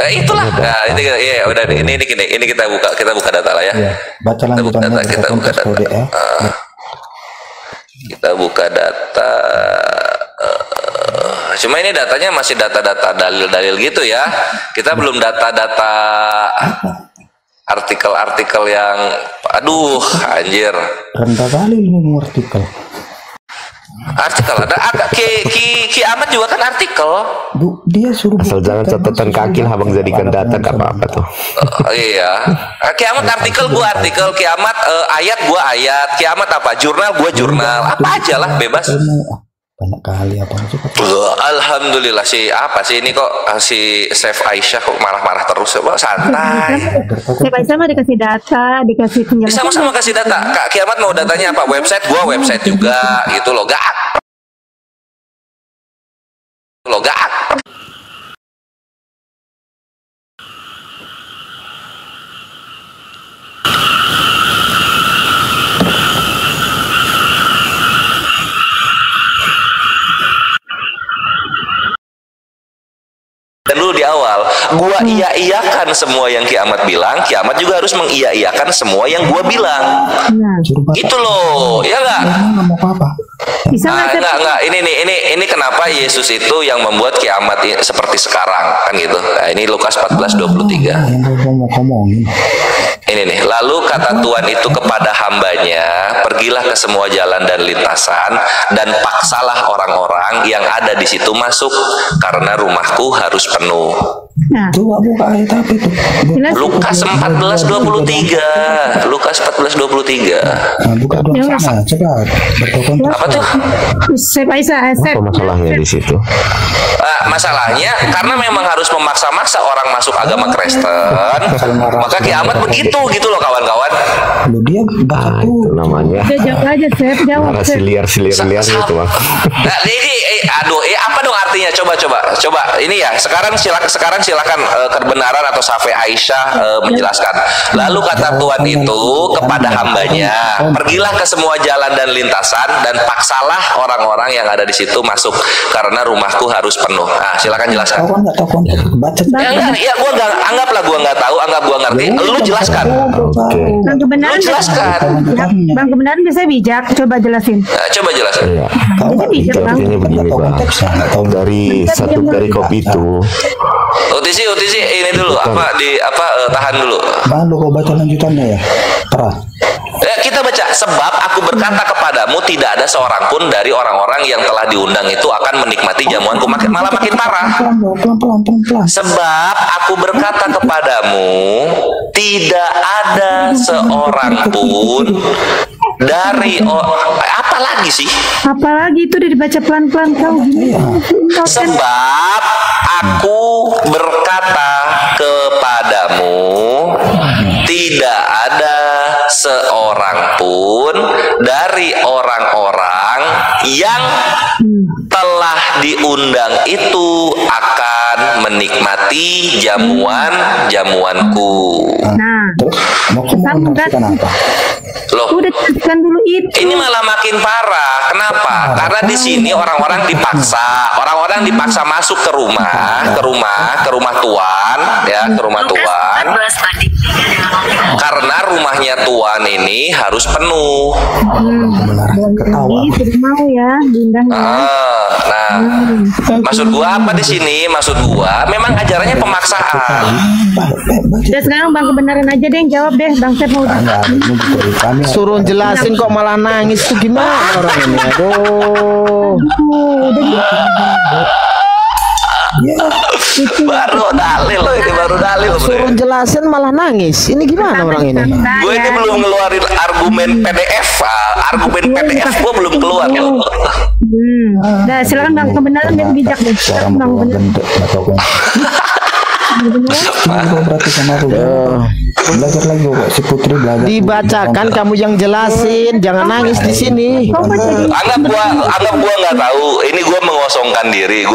Itulah. Nah, ini ya udah ini kita buka data lah ya. Iya, baca lanjutannya Kita buka data. ya. Kita buka data. Cuma ini datanya masih data-data dalil-dalil gitu ya. Kita belum data-data artikel-artikel yang aduh anjir. Rendah kali ilmu artikel. Artikel ada Ki Ahmad juga kan artikel. Bu, dia suruh asal jangan catatan kaki lah abang jadikan data gak apa-apa tuh. Iya. Ki Ahmad artikel, gua artikel. Ki Ahmad ayat, gua ayat. Ki Ahmad apa? Jurnal, gua jurnal. Apa aja lah, bebas. Banyak kali apa Alhamdulillah sih. Apa sih ini kok si Chef Aisyah kok marah-marah terus? Santai. Chef Aisyah mah dikasih data, dikasih penjelasan. Sama-sama kasih data. Kak Kiamat mau datanya apa? Website, gua website juga gitu loh. Gak. Dan dulu di awal, gua iya-iyakan semua yang Kiamat bilang, Kiamat juga harus mengiya-iyakan semua yang gua bilang. Itu loh, ya nggak? Bisa nggak. Ini kenapa Yesus itu yang membuat Kiamat seperti sekarang kan gitu. Nah, ini Lukas 14:23. Ini nih, lalu kata Tuhan itu kepada hambanya, pergilah ke semua jalan dan lintasan dan paksalah orang-orang yang ada di situ masuk karena rumahku harus penuh. Nah, coba buka ayat apa itu? Lukas 14:23. Lukas 14:23. Nah, buka dong sana, cepat. Berkontak. Apa tuh? Chef Aisyah, Apa masalahnya di situ? Masalahnya karena memang harus memaksa-maksa orang masuk agama Kristen, maka Kiamat begitu gitu loh kawan-kawan. Loh, dia baca itu namanya. Udah jawab aja, Chef, jawab. Narasi liar gitu bang. Nah, ini apa dong artinya? Coba ini ya. Sekarang silakan kebenaran atau Safe Aisyah menjelaskan. Lalu kata Tuhan itu kepada hambanya, pergilah ke semua jalan dan lintasan dan paksalah orang-orang yang ada di situ masuk karena rumahku harus penuh. Nah, silakan jelaskan. Baca. Ya gua nggak anggaplah gua nggak tahu, anggap gua ngerti. Lu jelaskan. Bang kebenaran, Lu jelaskan. Bang kebenaran bisa bijak, coba jelasin. Nah, coba jelaskan. Iya. Jadi bijak bang. Artinya begini bang. Dari satu perikop itu. Utisi ini dulu tahan dulu. Bang, lu kau baca lanjutannya ya. Terah. Kita baca, sebab aku berkata kepadamu tidak ada seorang pun dari orang-orang yang telah diundang itu akan menikmati jamuanku, malah makin parah. Pelan. Sebab aku berkata kepadamu tidak ada seorang pun dari apa lagi sih? Apalagi itu udah dibaca pelan-pelan kau. Sebab aku berkata kepadamu tidak ada seorang pun dari orang-orang yang telah diundang itu akan menikmati jamuanku. Nah, Mau apa? Loh, udah jelaskan dulu itu. ini malah makin parah. Kenapa? Karena di sini orang-orang dipaksa masuk ke rumah Tuhan, ya, ke rumah Tuhan. Karena rumahnya Tuhan ini harus penuh. Ketawa. Jadi mau ya, diundang ya. Nah, maksud gua apa di sini? Maksud gua memang ajarannya pemaksaan. Udah sekarang bang kebenaran aja deh yang jawab deh, bang Chef mau. Suruh jelasin kok malah nangis tuh gimana orang ini? Aduh. Baru dalil loh ini, baru dalil. Suruh jelasin malah nangis. Ini gimana orang ini? Gue ini belum ngeluarin argumen PDF. Argumen PDF gue belum keluar. Nah, silakan bang kebenaran yang bijak deh. Bang kebenaran. Berarti sama aku. Belajar lagi kok si Putri belajar. Dibacakan kamu yang jelasin, jangan nangis di sini. Anggap gua nggak tahu. Ini gua mengosongkan diri.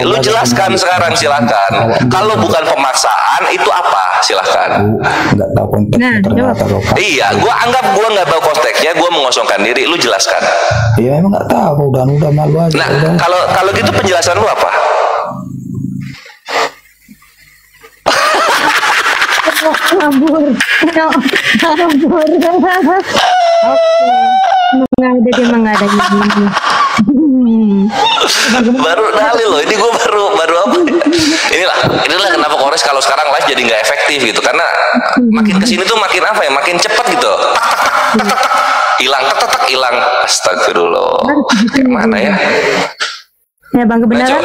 Lu jelaskan sekarang, silakan. Kalau bukan pemaksaan itu apa? Silakan. Nggak tahu konteksnya ternyata. Iya, gua nggak tahu konteksnya. Gua mengosongkan diri. Lu jelaskan. Iya emang nggak tahu. Udah malu aja. Nah, kalau gitu penjelasan lu apa? Ngabur. Ngabur. Oke. Mengada dia mengada gini. Baru dalil loh, ini gue baru apa ya? Inilah kenapa Kores kalau sekarang live jadi nggak efektif gitu, karena makin kesini tuh makin apa ya, makin cepat gitu, hilang, hilang. Astagfirullah, kayak mana ya? Ya bang, kebenaran.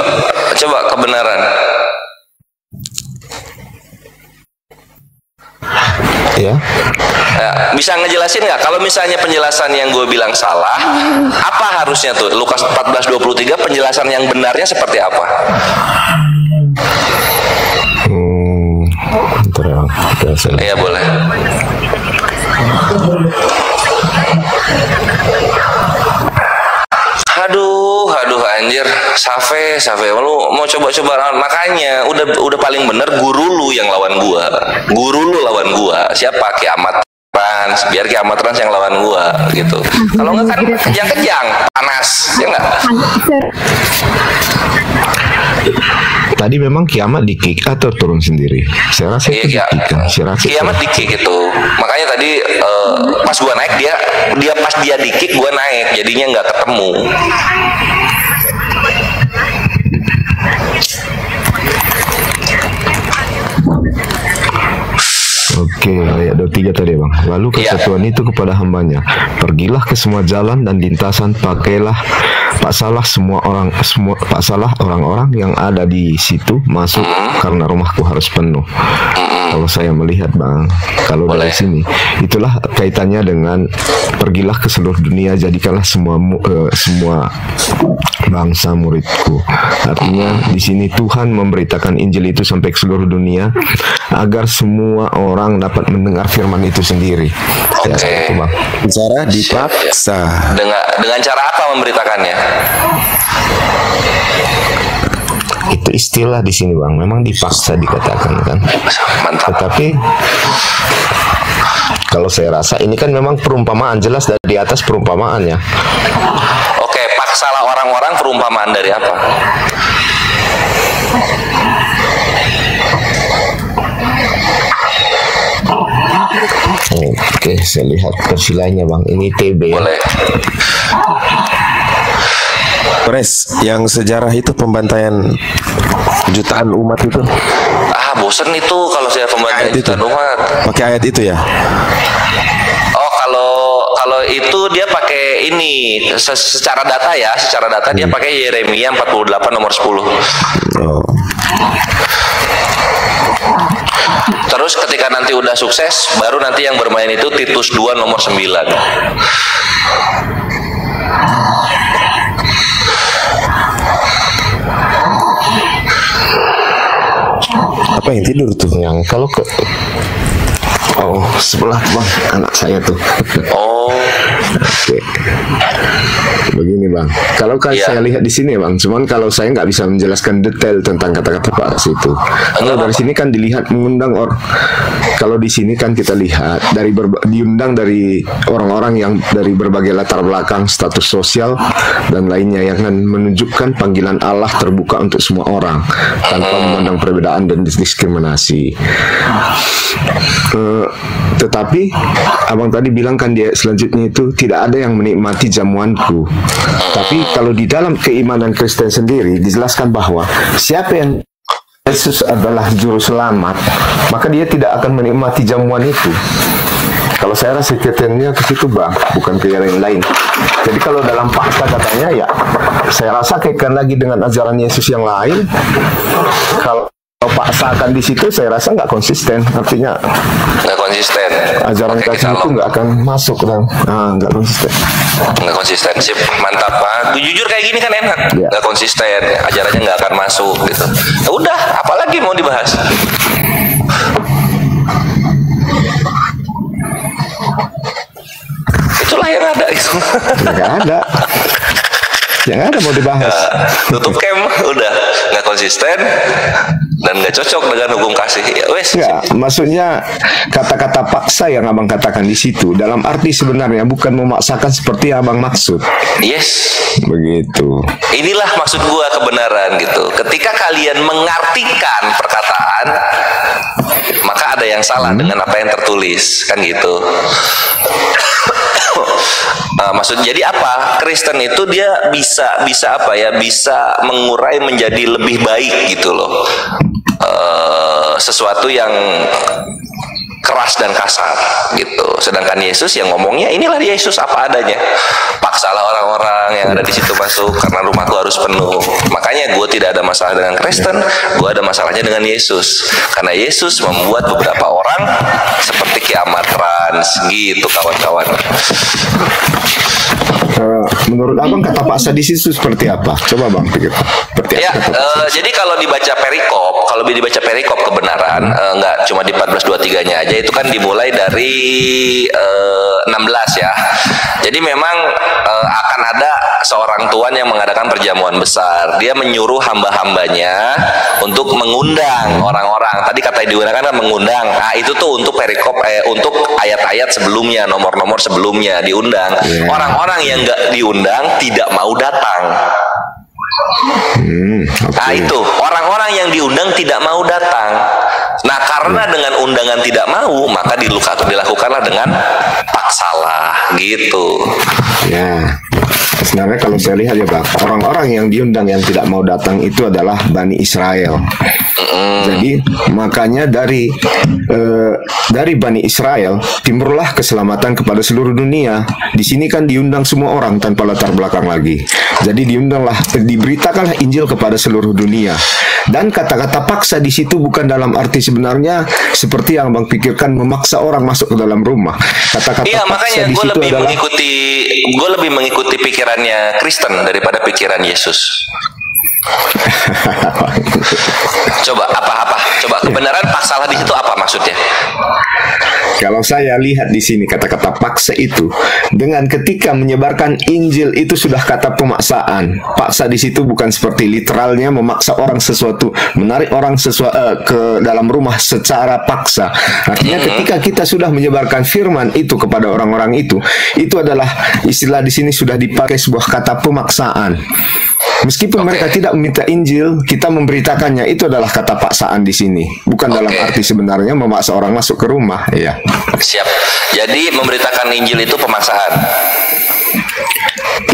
Coba kebenaran. Ya. Bisa ngejelasin nggak kalau misalnya penjelasan yang gue bilang salah, apa harusnya tuh Lukas 14:23 penjelasan yang benarnya seperti apa? Bentar ya, Iya boleh. Aduh anjir, Safe, lu mau coba-coba, makanya udah paling bener guru lu yang lawan gua. Guru lu lawan gua. Siapa? Kiamat Trans, biar Kiamat Trans yang lawan gua gitu. Kalau enggak kan kejang-kejang, panas, ya enggak? Tadi memang Kiamat di kick atau turun sendiri? Saya rasa itu Iya, Kiamat di kick itu. Makanya tadi pas gua naik dia pas dia di kick gua naik, jadinya nggak ketemu. Oke, ayat 23 tadi bang. Lalu kesatuan itu kepada hambanya, pergilah ke semua jalan dan lintasan, paksalah orang-orang yang ada di situ masuk, karena rumahku harus penuh. Kalau saya melihat bang, kalau dari sini, itulah kaitannya dengan pergilah ke seluruh dunia, jadikanlah semua bangsa muridku. Artinya di sini Tuhan memberitakan Injil itu sampai ke seluruh dunia agar semua orang dapat mendengar firman itu sendiri. Oke. Ya, bang. Cara dipaksa. Dengan cara apa memberitakannya? Itu istilah di sini bang, memang dipaksa dikatakan kan. Mantap. Tetapi kalau saya rasa ini kan memang perumpamaan, jelas dari atas perumpamaannya. Oke, paksalah orang-orang, perumpamaan dari apa? Oke, saya lihat versi lainnya bang. Ini TB ya. Boleh. Kores, yang sejarah itu pembantaian jutaan umat itu. Bosen itu kalau saya pembantaian jutaan umat. Pakai ayat itu ya? Oh, kalau itu dia pakai ini secara data ya, dia pakai Yeremia 48 nomor 10. Oh. Terus ketika nanti udah sukses, baru nanti yang bermain itu Titus 2 nomor 9. Apa yang tidur tuh? Yang kalau ke sebelah bang, anak saya tuh. Oke. Begini bang, kalau saya lihat di sini bang, cuman kalau saya nggak bisa menjelaskan detail tentang kata-kata Pak situ. Kalau dari sini kan dilihat mengundang orang. Kalau di sini kan kita lihat diundang dari orang-orang yang dari berbagai latar belakang, status sosial dan lainnya, yang kan menunjukkan panggilan Allah terbuka untuk semua orang tanpa memandang perbedaan dan diskriminasi. Tetapi abang tadi bilang kan dia selanjutnya itu tidak ada yang menikmati jamuanku. Tapi kalau di dalam keimanan Kristen sendiri dijelaskan bahwa siapa yang Yesus adalah juru selamat, maka dia tidak akan menikmati jamuan itu. Kalau saya rasa ketennya ke situ bang, bukan ke yang lain. Jadi kalau dalam paksa katanya ya, saya rasa kaitkan lagi dengan ajaran Yesus yang lain. Kalau paksakan di situ, saya rasa nggak konsisten. Artinya nggak konsisten. Ajaran kasih itu nggak akan masuk dan nggak konsisten. Nggak konsisten, sip, mantap pak. Jujur kayak gini kan enak. Nggak konsisten, ajarannya nggak akan masuk gitu. Ya udah, apalagi mau dibahas? Itulah yang ada itu. Nggak ada. Yang ada mau dibahas. Tutup camp, udah nggak konsisten dan nggak cocok dengan hukum kasih. Ya wes. Ya, maksudnya kata-kata paksa yang abang katakan di situ dalam arti sebenarnya bukan memaksakan seperti yang abang maksud. Yes. Begitu. Inilah maksud gua kebenaran gitu. Ketika kalian mengartikan perkataan, maka ada yang yang salah dengan apa yang tertulis, kan gitu. Maksud jadi apa? Kristen itu dia bisa apa ya? Bisa mengurai menjadi lebih baik gitu loh. Sesuatu yang keras dan kasar gitu. Sedangkan Yesus yang ngomongnya inilah Yesus apa adanya. Paksalah orang-orang yang ada di situ masuk karena rumahku harus penuh. Makanya gue tidak ada masalah dengan Kristen, gue ada masalahnya dengan Yesus. Karena Yesus membuat beberapa orang seperti kiamat trans gitu kawan-kawan. Menurut abang kata Pak Sadis itu seperti apa? Coba bang pikir. Ya, jadi kalau dibaca perikop kebenaran, nggak cuma di 14:23-nya aja, itu kan dimulai dari 16 ya. Jadi memang akan ada seorang tuan yang mengadakan perjamuan besar. Dia menyuruh hamba-hambanya untuk mengundang orang-orang. Tadi kata digunakan kan mengundang. Nah, itu tuh untuk perikop, untuk ayat-ayat sebelumnya, nomor-nomor sebelumnya diundang. Orang-orang yang nggak diundang tidak mau datang. Nah itu orang-orang yang diundang tidak mau datang. Nah karena dengan undangan tidak mau, maka dilakukanlah dengan paksalah gitu. Ya, sebenarnya kalau saya lihat ya bang, orang-orang yang diundang yang tidak mau datang itu adalah Bani Israel. Jadi makanya dari Bani Israel timurlah keselamatan kepada seluruh dunia. Di sini kan diundang semua orang tanpa latar belakang lagi. Jadi diberitakanlah Injil kepada seluruh dunia. Dan kata-kata paksa di situ bukan dalam arti sebenarnya seperti yang bang pikirkan memaksa orang masuk ke dalam rumah. Kata-kata iya, paksa makanya di situ adalah gue lebih mengikuti pikirannya Kristen daripada pikiran Yesus. Coba kebenaran paksalah di situ apa maksudnya? Kalau saya lihat di sini kata-kata paksa itu dengan ketika menyebarkan Injil itu sudah kata pemaksaan. Paksa di situ bukan seperti literalnya memaksa orang sesuatu, menarik orang ke dalam rumah secara paksa. Artinya ketika kita sudah menyebarkan firman itu kepada orang-orang itu adalah istilah di sini sudah dipakai sebuah kata pemaksaan. Meskipun mereka tidak meminta Injil, kita memberitakannya, itu adalah kata paksaan di sini. Bukan dalam arti sebenarnya memaksa orang masuk ke rumah, ya. Siap. Jadi memberitakan Injil itu pemaksaan.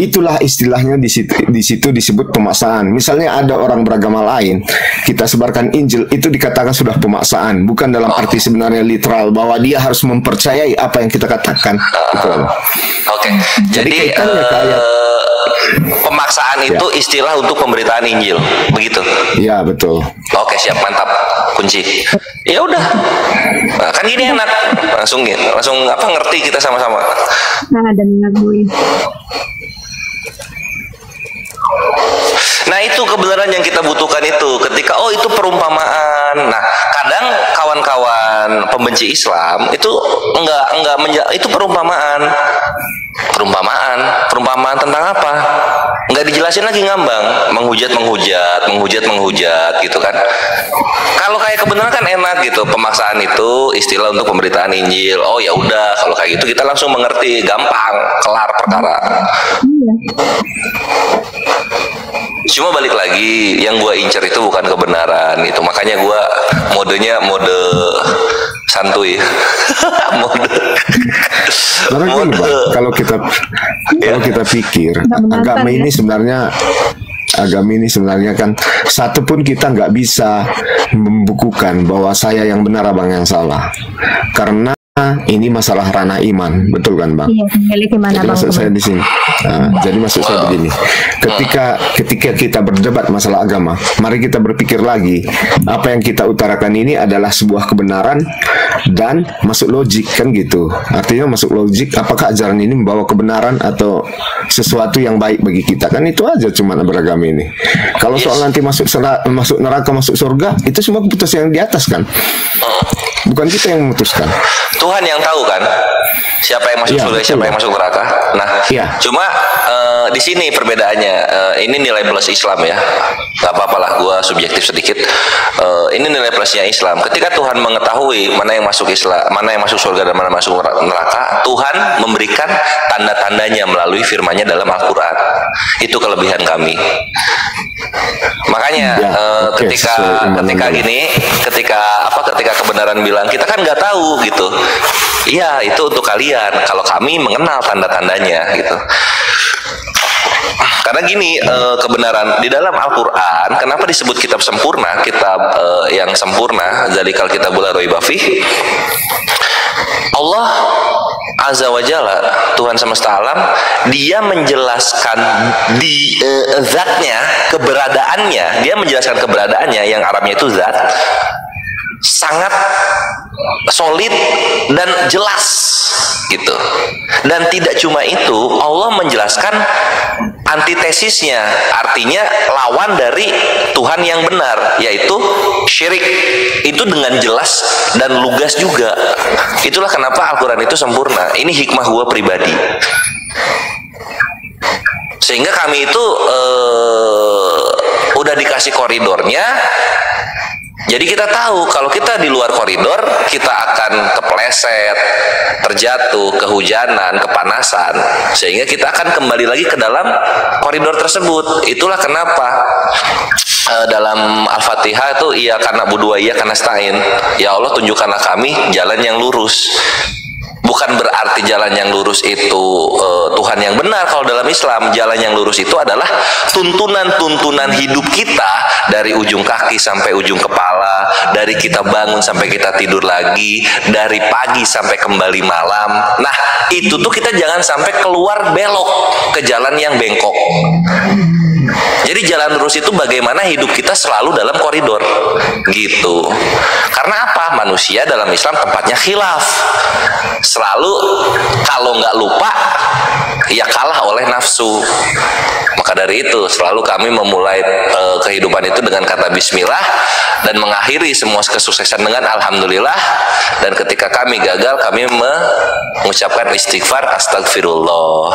Itulah istilahnya di situ disebut pemaksaan. Misalnya ada orang beragama lain, kita sebarkan Injil, itu dikatakan sudah pemaksaan, bukan dalam arti sebenarnya literal bahwa dia harus mempercayai apa yang kita katakan. Oke. Jadi pemaksaan itu istilah untuk pemberitaan Injil, begitu? Ya, betul. Oke, siap, mantap, kunci. Ya udah, nah, kan gini enak, langsung apa ngerti kita sama-sama. Nah, ada mengakui. Nah itu kebenaran yang kita butuhkan itu ketika itu perumpamaan. Nah kadang kawan-kawan pembenci Islam itu itu perumpamaan tentang apa? Nggak dijelasin lagi, ngambang, menghujat gitu kan. Kalau kayak kebenaran kan enak gitu. Pemaksaan itu istilah untuk pemberitaan Injil. Oh ya udah, kalau kayak gitu kita langsung mengerti, gampang, kelar perkara. Cuma balik lagi, yang gue incer itu bukan kebenaran itu. Makanya gue modenya mode santuy. Kalau kita pikir agama ini sebenarnya kan satu pun kita nggak bisa membukukan bahwa saya yang benar abang yang salah, karena ini masalah ranah iman, betul kan bang? Iya, jadi maksud saya di sini. Jadi maksud saya begini, ketika kita berdebat masalah agama, mari kita berpikir lagi, apa yang kita utarakan ini adalah sebuah kebenaran dan masuk logik, kan gitu. Artinya masuk logik, apakah ajaran ini membawa kebenaran atau sesuatu yang baik bagi kita, kan itu aja cuma beragama ini. Kalau soal nanti masuk neraka, masuk surga, itu semua keputusan yang di atas kan, bukan kita yang memutuskan. Tuhan yang tahu kan siapa yang masuk surga, siapa yang masuk neraka. Nah, cuma di sini perbedaannya, ini nilai plus Islam ya. Gak apa-apalah, gua subjektif sedikit. Ini nilai plusnya Islam. Ketika Tuhan mengetahui mana yang masuk Islam, mana yang masuk surga dan mana masuk neraka, Tuhan memberikan tanda-tandanya melalui firman-Nya dalam Al-Quran. Itu kelebihan kami. Makanya ketika ketika kebenaran bilang kita kan nggak tahu gitu. Iya, itu untuk kalian. Kalau kami mengenal tanda-tandanya gitu. Karena gini, kebenaran di dalam Al-Quran, kenapa disebut kitab sempurna, kitab yang sempurna, zalikal kitabul la raiba fih. Allah Azza wa Jalla, Tuhan semesta alam, dia menjelaskan di zatnya, keberadaannya, dia menjelaskan keberadaannya yang Arabnya itu zat, sangat solid dan jelas gitu. Dan tidak cuma itu, Allah menjelaskan antitesisnya, artinya lawan dari Tuhan yang benar, yaitu syirik. Itu dengan jelas dan lugas juga. Itulah kenapa Al-Quran itu sempurna. Ini hikmah gue pribadi. Sehingga kami itu udah dikasih koridornya. Jadi kita tahu kalau kita di luar koridor, kita akan kepleset, terjatuh, kehujanan, kepanasan. Sehingga kita akan kembali lagi ke dalam koridor tersebut. Itulah kenapa dalam Al-Fatihah itu iya karena budua iya karena stain. Ya Allah, tunjukkanlah kami jalan yang lurus. Bukan berarti jalan yang lurus itu Tuhan yang benar. Kalau dalam Islam, jalan yang lurus itu adalah tuntunan-tuntunan hidup kita dari ujung kaki sampai ujung kepala, dari kita bangun sampai kita tidur lagi, dari pagi sampai kembali malam. Nah, itu tuh kita jangan sampai keluar belok ke jalan yang bengkok. Jadi jalan lurus itu bagaimana hidup kita selalu dalam koridor gitu. Karena apa? Manusia dalam Islam tempatnya khilaf. Selalu kalau nggak lupa ya kalah oleh nafsu. Maka dari itu selalu kami memulai kehidupan itu dengan kata bismillah dan mengakhiri semua kesuksesan dengan alhamdulillah. Dan ketika kami gagal, kami mengucapkan istighfar, astagfirullah.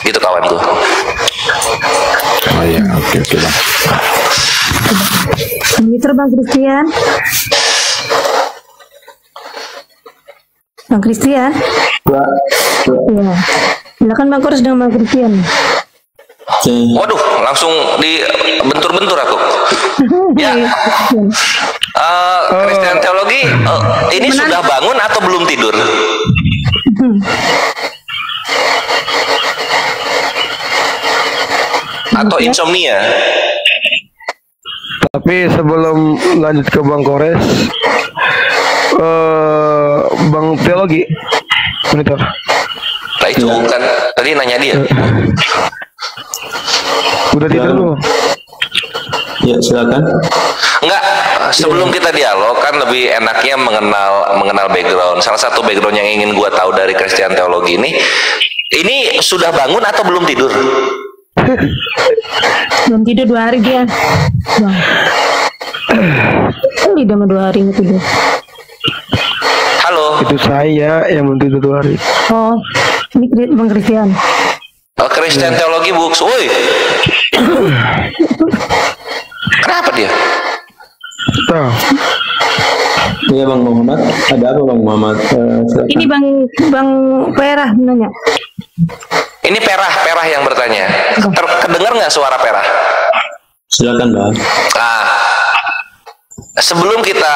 Gitu kawanku. Oh ya, oke Bang. Gitu Bang Christian. Bang Christian. Ya. Silakan Bang Kores dengan Bang Christian. Waduh, langsung dibentur-bentur aku. Ya. Kristen teologi ini sudah bangun atau belum tidur? Atau insomnia? Tapi sebelum lanjut ke Bang Kores, Bang teologi, monitor. Nah itu kan tadi nanya dia. Udah tidur lu? Ya silakan. Enggak, sebelum kita dialog kan lebih enaknya mengenal background. Salah satu background yang ingin gua tahu dari Kristen teologi ini sudah bangun atau belum tidur? Belum tidur 2 hari dia. Bang. Udah 2 hari nggak tidur. Halo. Itu saya yang belum tidur 2 hari. Oh, ini Bang Christian. Kristen teologi books. Woi. Kenapa dia? Tahu. Iya Bang Muhammad. Ada apa Bang Muhammad? Ini Bang Perah nanya. Ini Perah yang bertanya. Kedengar nggak suara Perah? Silakan Bang. Nah, sebelum kita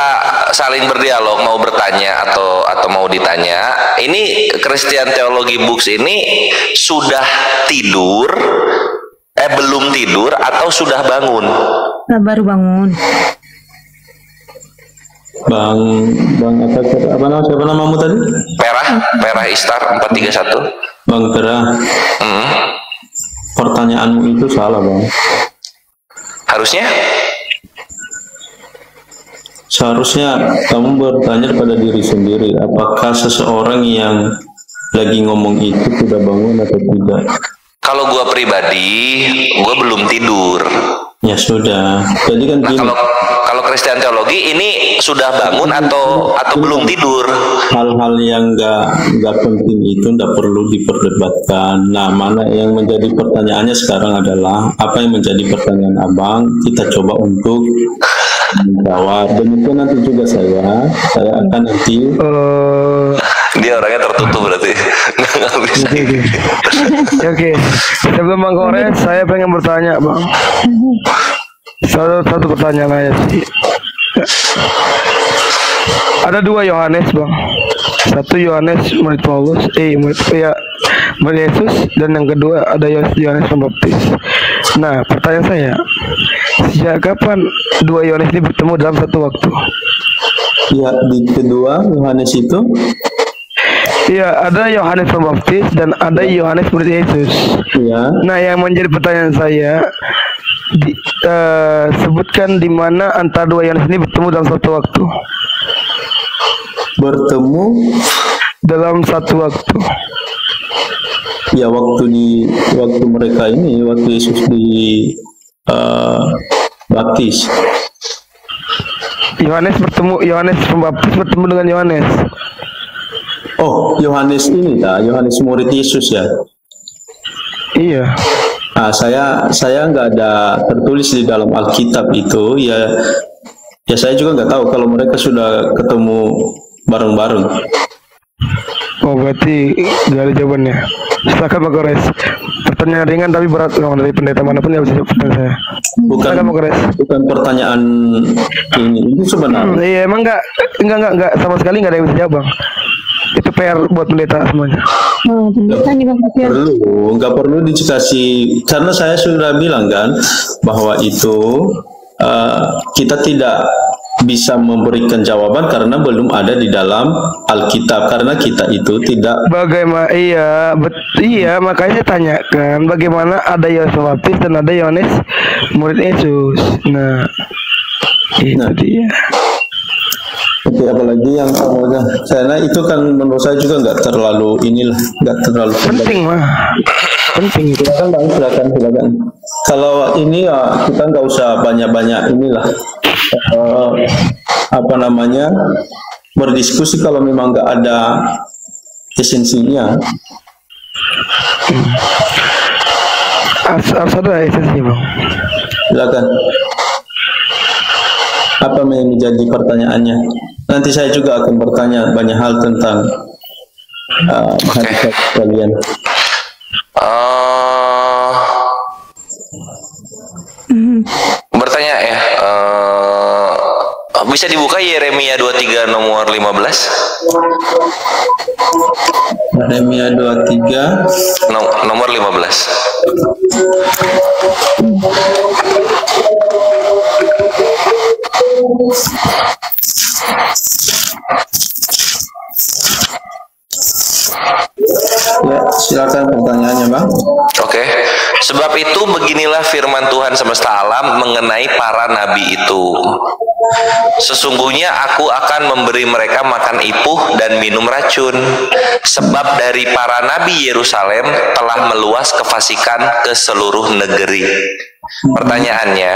saling berdialog, mau bertanya atau mau ditanya, ini Kristen teologi books ini sudah tidur, belum tidur atau sudah bangun? Nah, baru bangun. Bang apa namamu tadi? Perah Istar 431. Bang Tera. Pertanyaanmu itu salah Bang. Harusnya? Seharusnya kamu bertanya pada diri sendiri, apakah seseorang yang lagi ngomong itu sudah bangun atau tidak? Kalau gua pribadi, gua belum tidur. Ya sudah. Jadi kan Nah, kalau Kristen teologi ini sudah bangun atau belum tidur? Hal-hal yang nggak penting itu nggak perlu diperdebatkan. Nah, mana yang menjadi pertanyaannya sekarang adalah apa yang menjadi pertanyaan abang? Kita coba untuk menjawab. Demikian nanti juga saya akan nanti. Dia orangnya tertutup berarti nggak bisa. Oke. Sebelum Bang Kores, saya pengen bertanya Bang. Satu pertanyaan aja sih. Ada dua Yohanes, Bang. Satu Yohanes murid Paulus, murid Yesus, dan yang kedua ada Yohanes Pembaptis. Nah, pertanyaan saya, sejak kapan dua Yohanes ini bertemu dalam satu waktu? Ya, di kedua Yohanes itu Iya, ada Yohanes Pembaptis dan ada Yohanes murid Yesus. ya Nah, yang menjadi pertanyaan saya, sebutkan di mana antara dua Yohanes ini bertemu dalam satu waktu. bertemu Dalam satu waktu. ya waktu mereka ini, waktu Yesus baptis. Yohanes Pembaptis bertemu dengan Yohanes. Oh, Yohanes ini Yohanes murid Yesus ya. Iya. Nah, saya nggak ada tertulis di dalam Alkitab itu ya. Ya saya juga nggak tahu kalau mereka sudah ketemu bareng-bareng. Oh, berarti nggak ada jawabannya. Silakan Pak Gores. Pertanyaan ringan tapi berat, dari pendeta manapun yang bisa jawab pertanyaan saya. Silakan Pak Gores. Bukan pertanyaan ini sebenarnya. Iya, emang nggak sama sekali nggak ada yang bisa jawab, Bang. Itu PR buat pendeta semuanya. Oh, pendeta nih Bang Sofian. Nggak perlu dikasih, karena saya sudah bilang kan bahwa itu kita tidak bisa memberikan jawaban karena belum ada di dalam Alkitab, karena kita itu tidak. Bagaimana? Iya, makanya saya tanyakan bagaimana ada Yohanes Pembaptis dan ada Yohanes murid Yesus. Nah, itu dia. Oke, apalagi yang karena itu kan menurut saya juga nggak terlalu Penting mah. Penting itu. Silakan. Kalau ini ya kita nggak usah banyak-banyak berdiskusi kalau memang nggak ada esensinya. Harus ada esensinya, Bang. Silakan. Apa yang menjadi pertanyaannya? Nanti saya juga akan bertanya banyak hal tentang hadis kalian. Bertanya ya, bisa dibuka Yeremia 23 nomor 15? Yeremia 23 nomor 15. Ya, silakan pertanyaannya, Bang. Oke. Sebab itu beginilah firman Tuhan semesta alam mengenai para nabi itu. Sesungguhnya aku akan memberi mereka makan ipuh dan minum racun, sebab dari para nabi Yerusalem telah meluas kefasikan ke seluruh negeri. Pertanyaannya,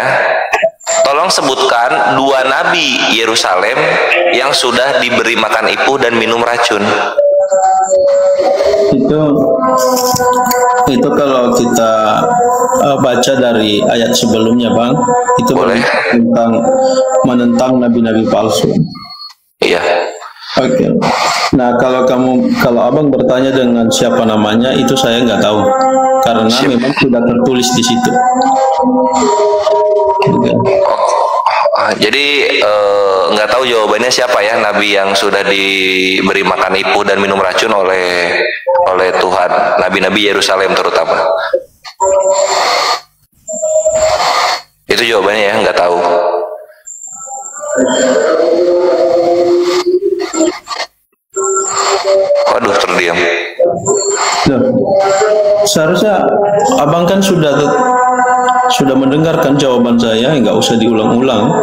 tolong sebutkan dua nabi Yerusalem yang sudah diberi makan ipuh dan minum racun. Itu kalau kita baca dari ayat sebelumnya, Bang, itu boleh tentang menentang nabi-nabi palsu. Iya. Oke. Nah, kalau Abang bertanya dengan siapa namanya, itu saya nggak tahu karena memang sudah tertulis di situ. Okay. Jadi nggak tahu jawabannya siapa ya nabi yang sudah diberi makan ipuh dan minum racun oleh Tuhan, nabi-nabi Yerusalem terutama. Itu jawabannya ya, nggak tahu. Waduh, terdiam. Nah, seharusnya Abang kan sudah mendengarkan jawaban saya, nggak usah diulang-ulang.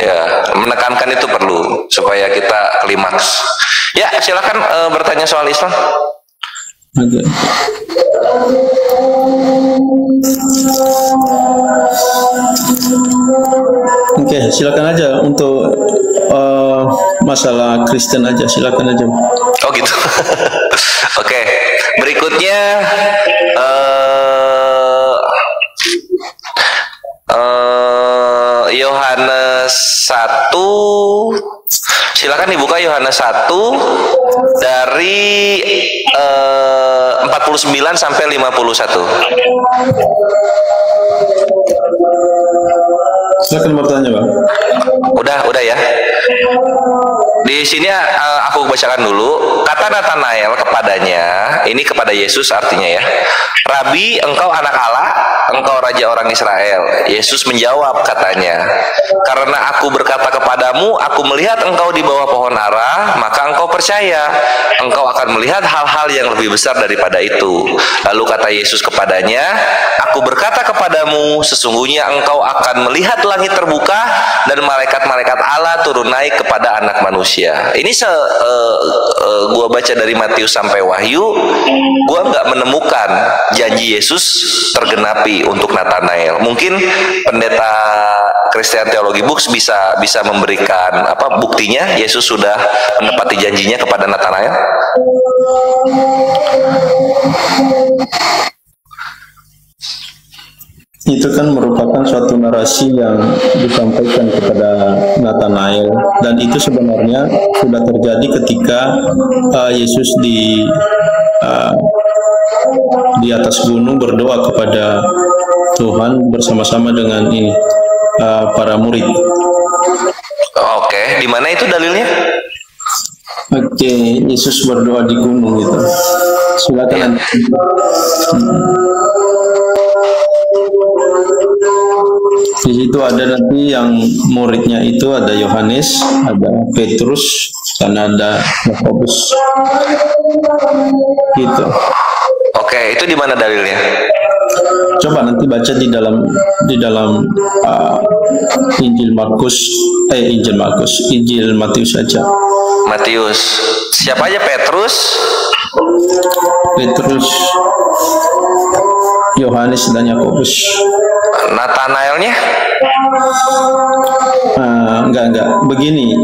Ya, menekankan itu perlu supaya kita klimaks. Ya, silakan bertanya soal Islam. Oke. Oke, silakan aja untuk masalah Kristen aja, silakan aja. Oh gitu. Oke, berikutnya Yohanes 1. Silakan dibuka Yohanes 1 dari 49 sampai 51. Silakan bertanya, Bang. Udah ya. Di Di sini aku bacakan dulu. Kata Natanael kepadanya, ini kepada Yesus artinya ya, Rabi, engkau anak Allah, engkau raja orang Israel. Yesus menjawab katanya, karena aku berkata kepadamu, aku melihat engkau di bawah pohon ara, maka engkau percaya. Engkau akan melihat hal-hal yang lebih besar daripada itu. Lalu kata Yesus kepadanya, aku berkata kepadamu, sesungguhnya engkau akan melihat langit terbuka dan malaikat-malaikat Allah turun naik kepada anak manusia. Ini gua baca dari Matius sampai Wahyu, gua nggak menemukan janji Yesus tergenapi untuk Natanael. Mungkin pendeta Christian Theology Books bisa memberikan apa buktinya Yesus sudah menepati janjinya kepada Natanael. Itu kan merupakan suatu narasi yang disampaikan kepada Natanael, dan itu sebenarnya sudah terjadi ketika Yesus di atas gunung berdoa kepada Tuhan bersama-sama dengan para murid. Oke, di mana itu dalilnya? Oke, Yesus berdoa di gunung itu. Silakan. Di situ ada nanti yang muridnya itu ada Yohanes, ada Petrus, dan ada Yakobus. Gitu. Oke, itu di mana dalilnya? Coba nanti baca di dalam Injil Matius saja. Matius. Siapa aja Petrus? Petrus, Yohanes dan Yakobus. Natanaelnya? Enggak. Begini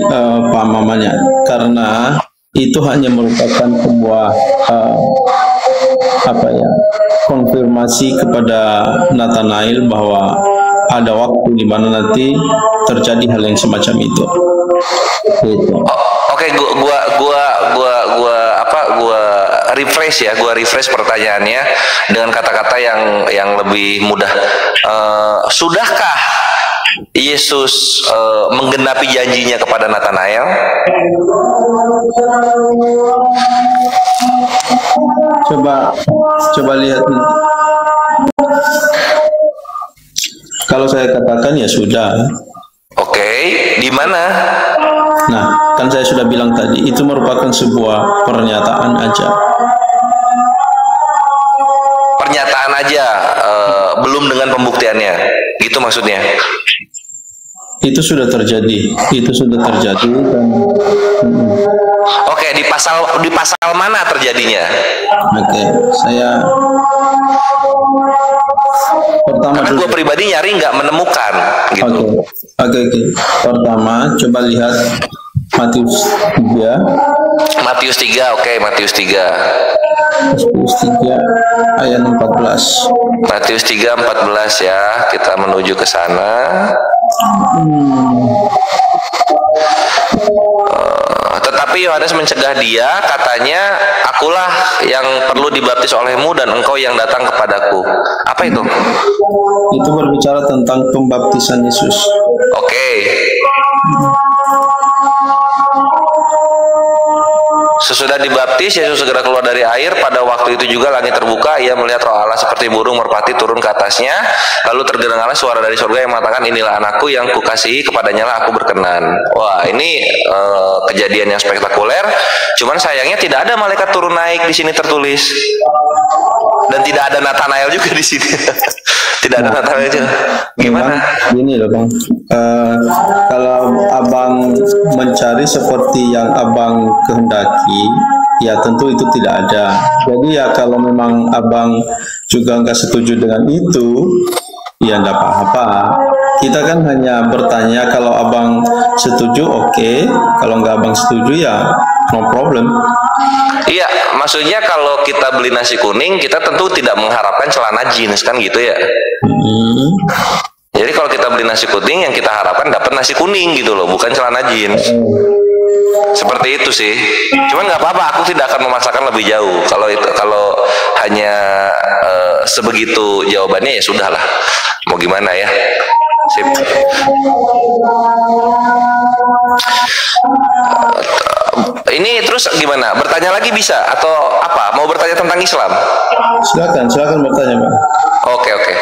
pemahamannya, karena itu hanya merupakan sebuah konfirmasi kepada Natanael bahwa ada waktu di mana nanti terjadi hal yang semacam itu. Gitu. Oke, gua refresh pertanyaannya dengan kata-kata yang lebih mudah. Sudahkah Yesus menggenapi janjinya kepada Natanael? Coba lihat. Kalau saya katakan ya sudah. Oke, di mana? Nah, kan saya sudah bilang tadi, itu merupakan sebuah pernyataan aja. Pernyataan aja, belum dengan pembuktiannya, gitu maksudnya? Itu sudah terjadi, dan Oke, di pasal mana terjadinya? Oke, saya pertama karena gue pribadi nyari nggak menemukan gitu. Oke. Pertama, coba lihat Matius 3. Matius 3, oke, Matius 3 ayat 14. Matius 3:14 ya, kita menuju ke sana. Tetapi Yohanes mencegah dia, katanya, akulah yang perlu dibaptis olehmu dan engkau yang datang kepadaku. Apa itu? Itu berbicara tentang pembaptisan Yesus. Oke. Sesudah dibaptis, Yesus segera keluar dari air. Pada waktu itu juga langit terbuka. Ia melihat Roh Allah seperti burung merpati turun ke atasnya. Lalu terdengarlah suara dari surga yang mengatakan, inilah anakku yang kukasihi, kepadanya lah aku berkenan. Wah, ini kejadian yang spektakuler. Cuman sayangnya tidak ada malaikat turun naik di sini tertulis. Dan tidak ada Natanael juga di sini. Tidak ada Natanael juga. Gimana? Gini loh Bang. Kalau Abang mencari seperti yang Abang kehendaki, ya tentu itu tidak ada. Jadi ya kalau memang Abang juga nggak setuju dengan itu, ya enggak apa-apa. Kita kan hanya bertanya, kalau Abang setuju oke, kalau nggak Abang setuju ya no problem. Iya, maksudnya kalau kita beli nasi kuning, kita tentu tidak mengharapkan celana jeans kan gitu ya. Jadi kalau kita beli nasi kuning, yang kita harapkan dapat nasi kuning gitu loh, bukan celana jeans. Seperti itu sih. Cuman nggak apa-apa, aku tidak akan memaksakan lebih jauh. Kalau hanya sebegitu jawabannya ya sudahlah. Mau gimana ya? Sip. Ini terus gimana? Bertanya lagi bisa atau apa? Mau bertanya tentang Islam? Silakan bertanya, Pak. Oke.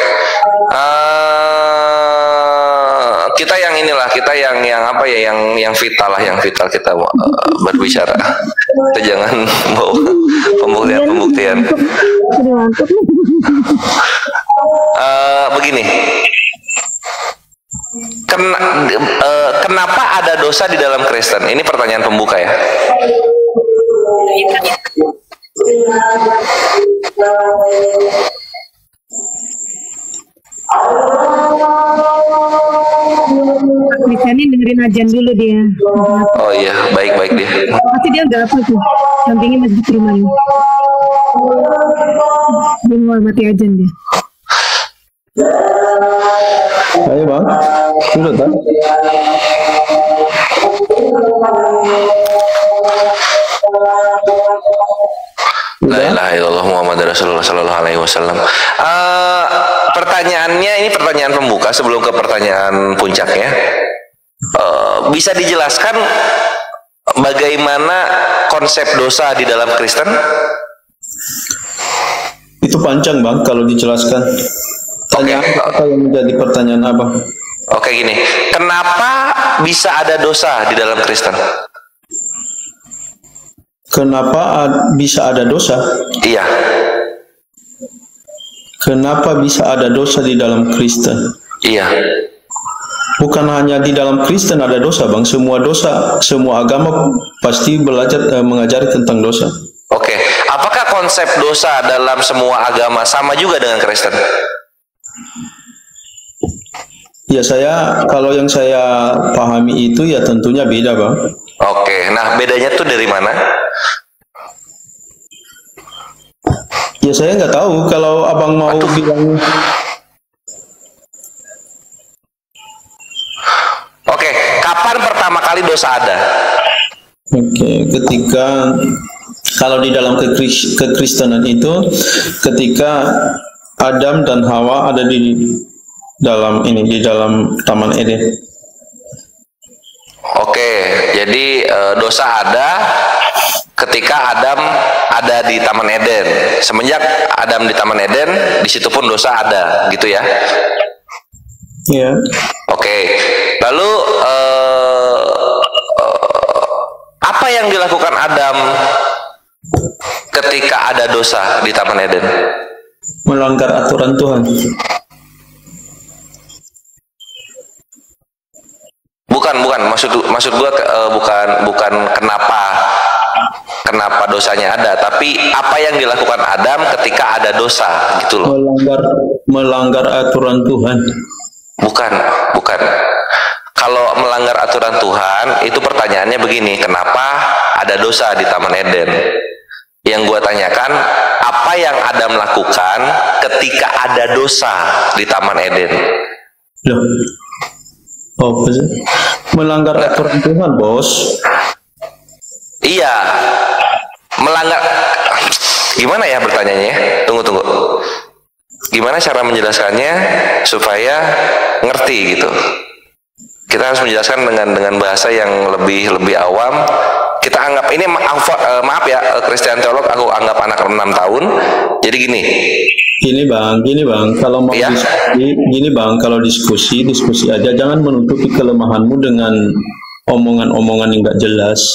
Kita yang inilah, kita yang apa ya, yang vital lah, yang vital kita berbicara. Kita jangan mau pembuktian. Begini. Kenapa ada dosa di dalam Kristen? Ini pertanyaan pembuka ya. Misalnya dengerin ajan dulu dia. Oh iya, baik dia. Pasti dia udah apa tuh? Sampingnya masjid rumahnya. Dia menghormati ajan dia. Ayo Bang, sudah tak? La ilaha illallah Muhammad Rasulullah sallallahu alaihi wasallam. Pertanyaannya ini pertanyaan pembuka sebelum ke pertanyaan puncaknya. Bisa dijelaskan bagaimana konsep dosa di dalam Kristen? Itu panjang Bang kalau dijelaskan. Tanya apa yang menjadi pertanyaan Abang? Oke, gini. Kenapa bisa ada dosa di dalam Kristen? Kenapa bisa ada dosa? Iya. Kenapa bisa ada dosa di dalam Kristen? Iya. Bukan hanya di dalam Kristen ada dosa, Bang. Semua dosa, semua agama pasti belajar mengajari tentang dosa. Oke. Apakah konsep dosa dalam semua agama sama juga dengan Kristen? Ya kalau yang saya pahami itu ya tentunya beda, Bang. Oke. Nah, bedanya tuh dari mana? Ya saya nggak tahu, kalau Abang mau bilang. Oke, kapan pertama kali dosa ada? Oke, ketika kalau di dalam kekristenan itu ketika Adam dan Hawa ada di dalam Taman Eden. Oke, jadi dosa ada ketika Adam ada di Taman Eden. Semenjak Adam di Taman Eden, di situ pun dosa ada, gitu ya? Iya. Oke, lalu apa yang dilakukan Adam ketika ada dosa di Taman Eden? Melanggar aturan Tuhan. Bukan maksud gua bukan kenapa dosanya ada, tapi apa yang dilakukan Adam ketika ada dosa, gitu loh. Melanggar aturan Tuhan. Bukan. Kalau melanggar aturan Tuhan, itu pertanyaannya begini, kenapa ada dosa di Taman Eden? Yang gua tanyakan, apa yang Adam lakukan ketika ada dosa di Taman Eden? Loh. Oh, melanggar aturan Tuhan, Bos. Iya, melanggar. Gimana ya bertanyanya? Tunggu. Gimana cara menjelaskannya supaya ngerti gitu? Kita harus menjelaskan dengan bahasa yang lebih awam. Kita anggap ini maaf ya, Christian teolog, aku anggap anak 6 tahun. Jadi gini. Gini bang, kalau mau kalau diskusi aja, jangan menutupi kelemahanmu dengan omongan-omongan yang nggak jelas.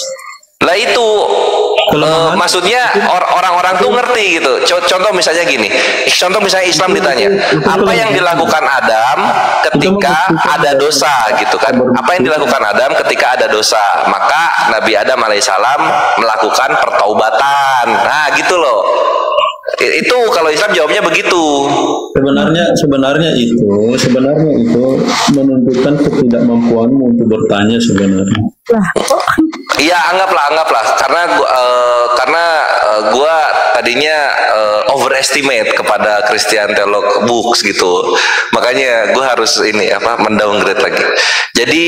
Lah itu maksudnya orang-orang tuh ngerti gitu. Contoh misalnya gini, misalnya Islam ditanya, apa yang dilakukan Adam ketika ada dosa gitu kan? Apa yang dilakukan Adam ketika ada dosa? Maka Nabi Adam alaihissalam melakukan pertaubatan. Nah gitu loh. Itu kalau Islam jawabnya begitu. Sebenarnya itu menunjukkan ketidakmampuanmu untuk bertanya sebenarnya. Iya, anggaplah karena gua tadinya overestimate kepada Christian Theolog Books gitu. Makanya gua harus mendowngrade lagi. Jadi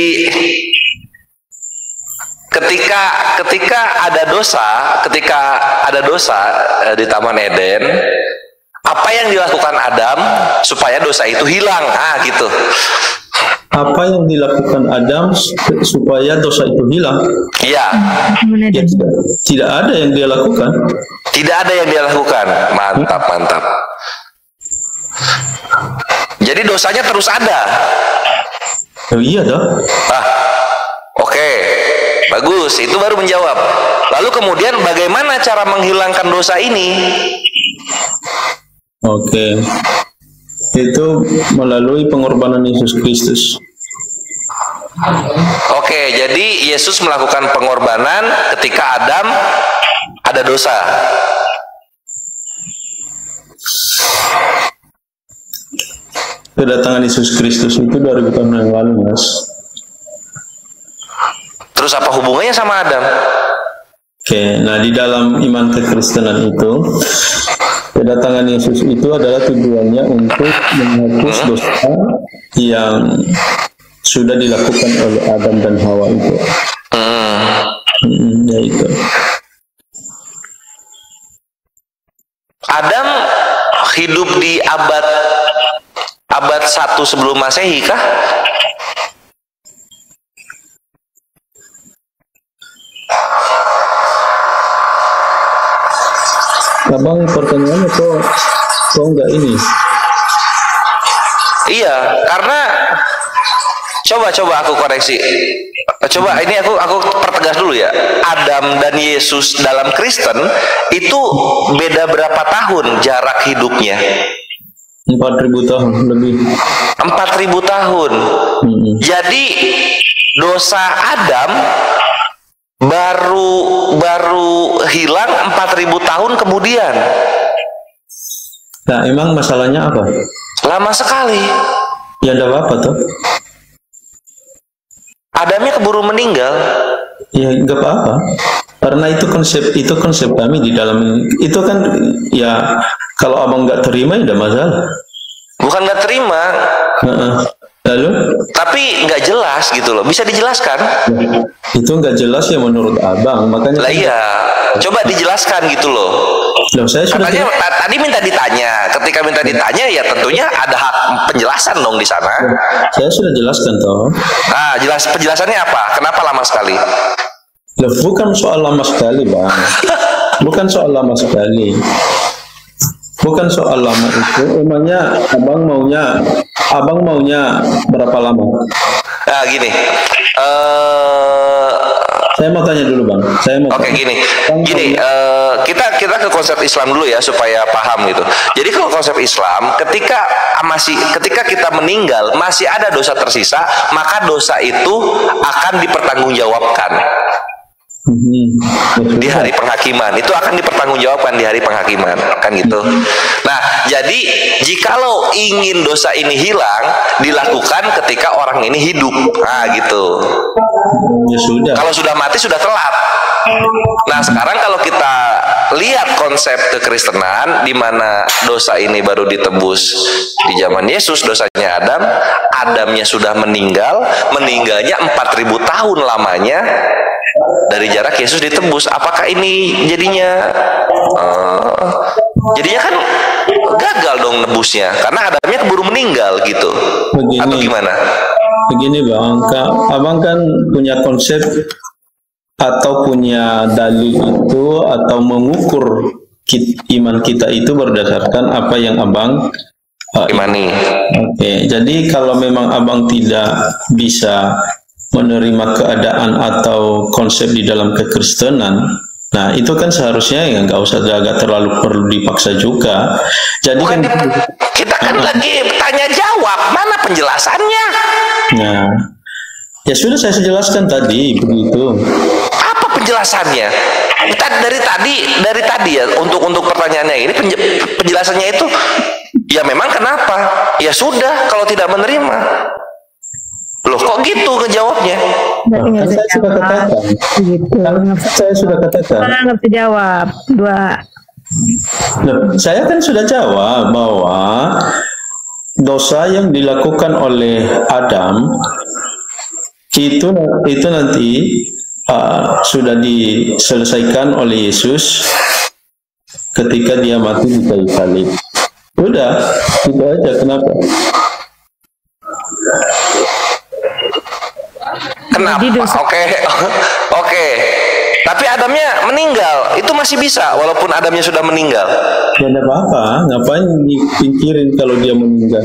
ketika ada dosa di Taman Eden, apa yang dilakukan Adam supaya dosa itu hilang? Gitu. apa yang dilakukan Adam supaya dosa itu hilang? Iya. Ya, tidak ada yang dia lakukan. Tidak ada yang dia lakukan. Mantap, mantap. Jadi dosanya terus ada. Oh iya dah. Oke. Bagus, itu baru menjawab. Lalu kemudian bagaimana cara menghilangkan dosa ini? Oke. Itu melalui pengorbanan Yesus Kristus. Oke, jadi Yesus melakukan pengorbanan ketika Adam ada dosa. Kedatangan Yesus Kristus itu 2000 tahun yang lalu, Mas. Terus apa hubungannya sama Adam? Oke, nah di dalam iman kekristenan itu, kedatangan Yesus itu adalah tujuannya untuk menghapus dosa yang sudah dilakukan oleh Adam dan Hawa itu. Ya itu. Adam hidup di abad 1 sebelum Masehi kah? Abang pertanyaannya kok enggak ini? Iya, karena coba aku koreksi. Coba ini aku pertegas dulu ya. Adam dan Yesus dalam Kristen itu beda berapa tahun jarak hidupnya? 4000 tahun lebih. 4000 tahun. Jadi dosa Adam baru hilang 4000 tahun kemudian. Nah, emang masalahnya apa? Lama sekali. Ya enggak apa-apa tuh. Adamnya keburu meninggal. Ya enggak apa-apa. Karena itu konsep kami di dalam itu kan ya kalau abang nggak terima ya enggak masalah. Bukan nggak terima. Lalu? Tapi nggak jelas gitu loh. Bisa dijelaskan? Itu nggak jelas ya menurut abang. Makanya. Lah iya. Coba dijelaskan gitu loh. Loh, saya sudah katanya tadi minta ditanya. Ketika minta ditanya ya tentunya ada hak penjelasan dong di sana. Saya sudah jelaskan toh. Nah, penjelasannya apa? Kenapa lama sekali? Loh, bukan soal lama sekali, Bang. Bukan soal lama sekali. Bukan soal lama itu. Emangnya abang maunya berapa lama? Nah, gini. Saya mau tanya dulu, Bang. Oke, gini. Kita ke konsep Islam dulu ya supaya paham gitu. Jadi kalau konsep Islam, ketika kita meninggal masih ada dosa tersisa, maka dosa itu akan dipertanggungjawabkan. Di hari penghakiman itu akan dipertanggungjawabkan di hari penghakiman, kan gitu. Nah, jadi jikalau ingin dosa ini hilang, dilakukan ketika orang ini hidup. Nah, gitu. Ya sudah. Kalau sudah mati sudah telat. Nah, sekarang kalau kita lihat konsep kekristenan di mana dosa ini baru ditebus di zaman Yesus, dosanya Adamnya sudah meninggalnya 4000 tahun lamanya. Dari jarak Yesus ditebus, apakah ini jadinya kan gagal dong nebusnya karena Adamnya keburu meninggal gitu. Atau gimana? Begini, Bang, abang kan punya konsep atau punya dalil itu atau mengukur iman kita itu berdasarkan apa yang abang imani. Oke, jadi kalau memang abang tidak bisa menerima keadaan atau konsep di dalam kekristenan, nah itu kan seharusnya ya nggak usah agak terlalu perlu dipaksa juga. Jadi bukan kita kan lagi tanya jawab, mana penjelasannya? Nah, ya sudah saya jelaskan tadi begitu. Apa penjelasannya? Dari tadi ya untuk pertanyaannya ini penjelasannya itu ya memang kenapa? Ya sudah kalau tidak menerima. Loh, kok gitu ngejawabnya? Saya sudah katakan. Gitu. Saya sudah katakan. Nggak bisa jawab. Saya kan sudah jawab bahwa dosa yang dilakukan oleh Adam itu nanti sudah diselesaikan oleh Yesus ketika dia mati di kayu salib. Udah, itu aja. Kenapa? Kenapa? Jadi dosa. Oke, oke. Tapi Adamnya meninggal, itu masih bisa walaupun Adamnya sudah meninggal. Tidak ada apa-apa, ngapain dipikirin kalau dia meninggal?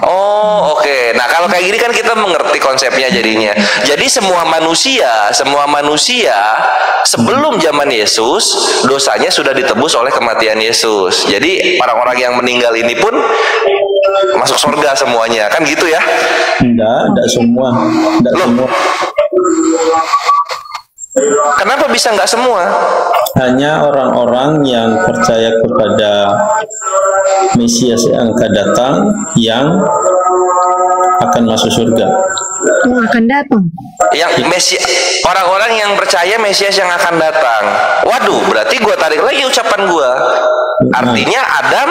Oh, oke. Nah, kalau kayak gini kan kita mengerti konsepnya jadinya. Jadi semua manusia sebelum zaman Yesus, dosanya sudah ditebus oleh kematian Yesus. Jadi orang-orang yang meninggal ini pun masuk surga semuanya, kan gitu ya? Tidak semua. Tidak Loh. semua. Kenapa bisa nggak semua? Hanya orang-orang yang percaya kepada Mesias yang akan datang yang akan masuk surga. Yang akan datang. Yang Mesias, orang-orang yang percaya Mesias yang akan datang. Waduh, berarti gua tarik lagi ucapan gua. Artinya Adam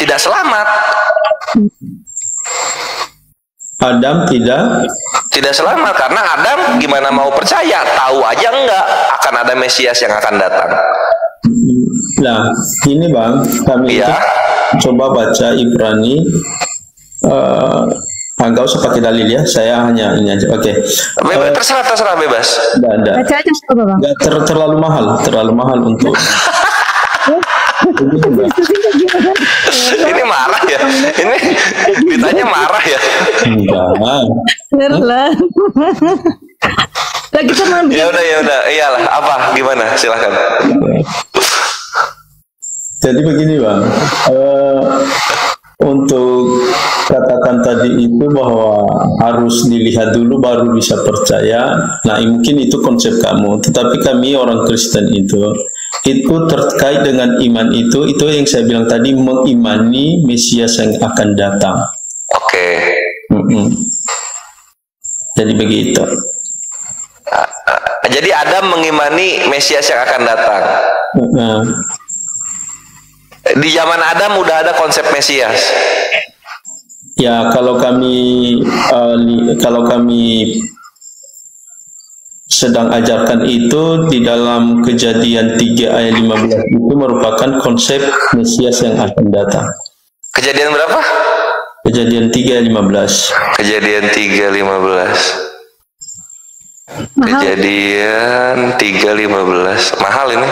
tidak selamat. Adam Tidak selamat karena Adam gimana mau percaya, tahu aja enggak akan ada Mesias yang akan datang. Nah, ini Bang, kami Iya. coba baca Ibrani. Enggak usah pakai dalil ya, saya hanya ini aja. Oke. Terserah bebas. Enggak. Baca aja apa bang? Enggak terlalu mahal untuk Ini marah ya. Ini ditanya marah ya. enggak. Lah kita mau Ya udah, iyalah. Apa? Gimana? Silahkan. Jadi begini Bang, untuk katakan tadi itu bahwa harus dilihat dulu baru bisa percaya. Nah mungkin itu konsep kamu, tetapi kami orang Kristen itu terkait dengan iman itu yang saya bilang tadi, mengimani Mesias yang akan datang. Oke. Jadi begitu. Jadi Adam mengimani Mesias yang akan datang. Di zaman Adam udah ada konsep Mesias. Ya kalau kami sedang ajarkan itu di dalam Kejadian 3 ayat 15 itu merupakan konsep Mesias yang akan datang. Kejadian berapa? Kejadian 3 ayat 15. Kejadian 3:15. Kejadian 3:15. Mahal ini.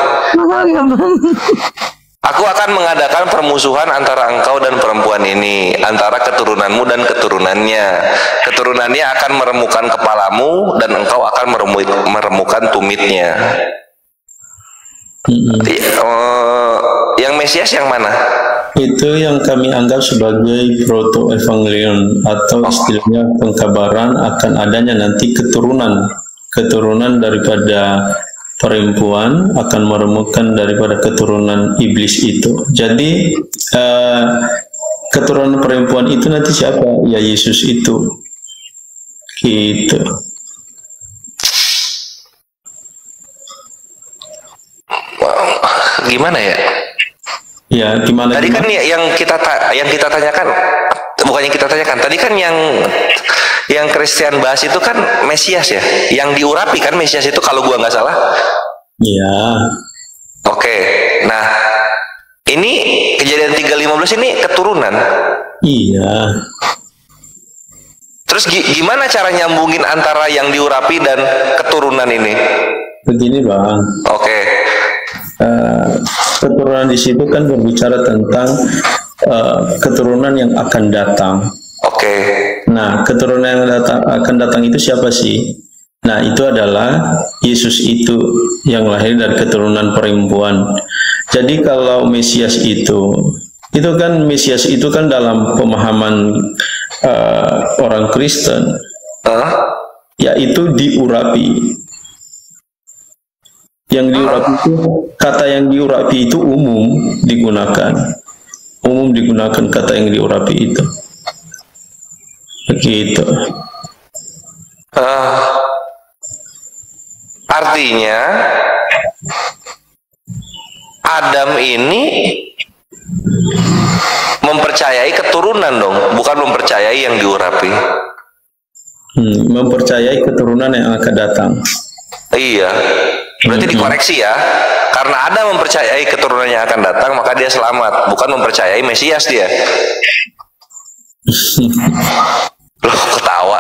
mahal ya bang. Aku akan mengadakan permusuhan antara engkau dan perempuan ini, antara keturunanmu dan keturunannya. Keturunannya akan meremukan kepalamu dan engkau akan meremukan tumitnya. Yang Mesias yang mana? Itu yang kami anggap sebagai proto-evangelion atau istilahnya pengkabaran akan adanya nanti keturunan daripada perempuan akan meremukan daripada keturunan iblis itu. Jadi keturunan perempuan itu nanti siapa? Ya Yesus itu. Gitu. Gimana ya? Ya, gimana? Tadi kan yang kita tanyakan, bukan yang kita tanyakan. Tadi kan yang Christian bahas itu kan Mesias ya, yang diurapi kan Mesias itu kalau gua nggak salah. Iya. Oke. Nah, ini Kejadian 3:15 ini keturunan. Iya. Terus gimana cara nyambungin antara yang diurapi dan keturunan ini? Begini Bang. Oke. Keturunan di situ kan berbicara tentang keturunan yang akan datang. Oke. Nah, keturunan yang akan datang itu siapa sih? Nah, itu adalah Yesus itu yang lahir dari keturunan perempuan. Jadi kalau Mesias itu kan Mesias itu kan dalam pemahaman orang Kristen, yaitu diurapi. Yang diurapi itu, kata yang diurapi itu umum digunakan kata yang diurapi itu. Begitu. Artinya Adam ini mempercayai keturunan dong, bukan mempercayai yang diurapi. Mempercayai keturunan yang akan datang. Iya. Berarti dikoreksi ya. Karena Adam mempercayai keturunan yang akan datang, maka dia selamat, bukan mempercayai Mesias dia. Loh, ketawa.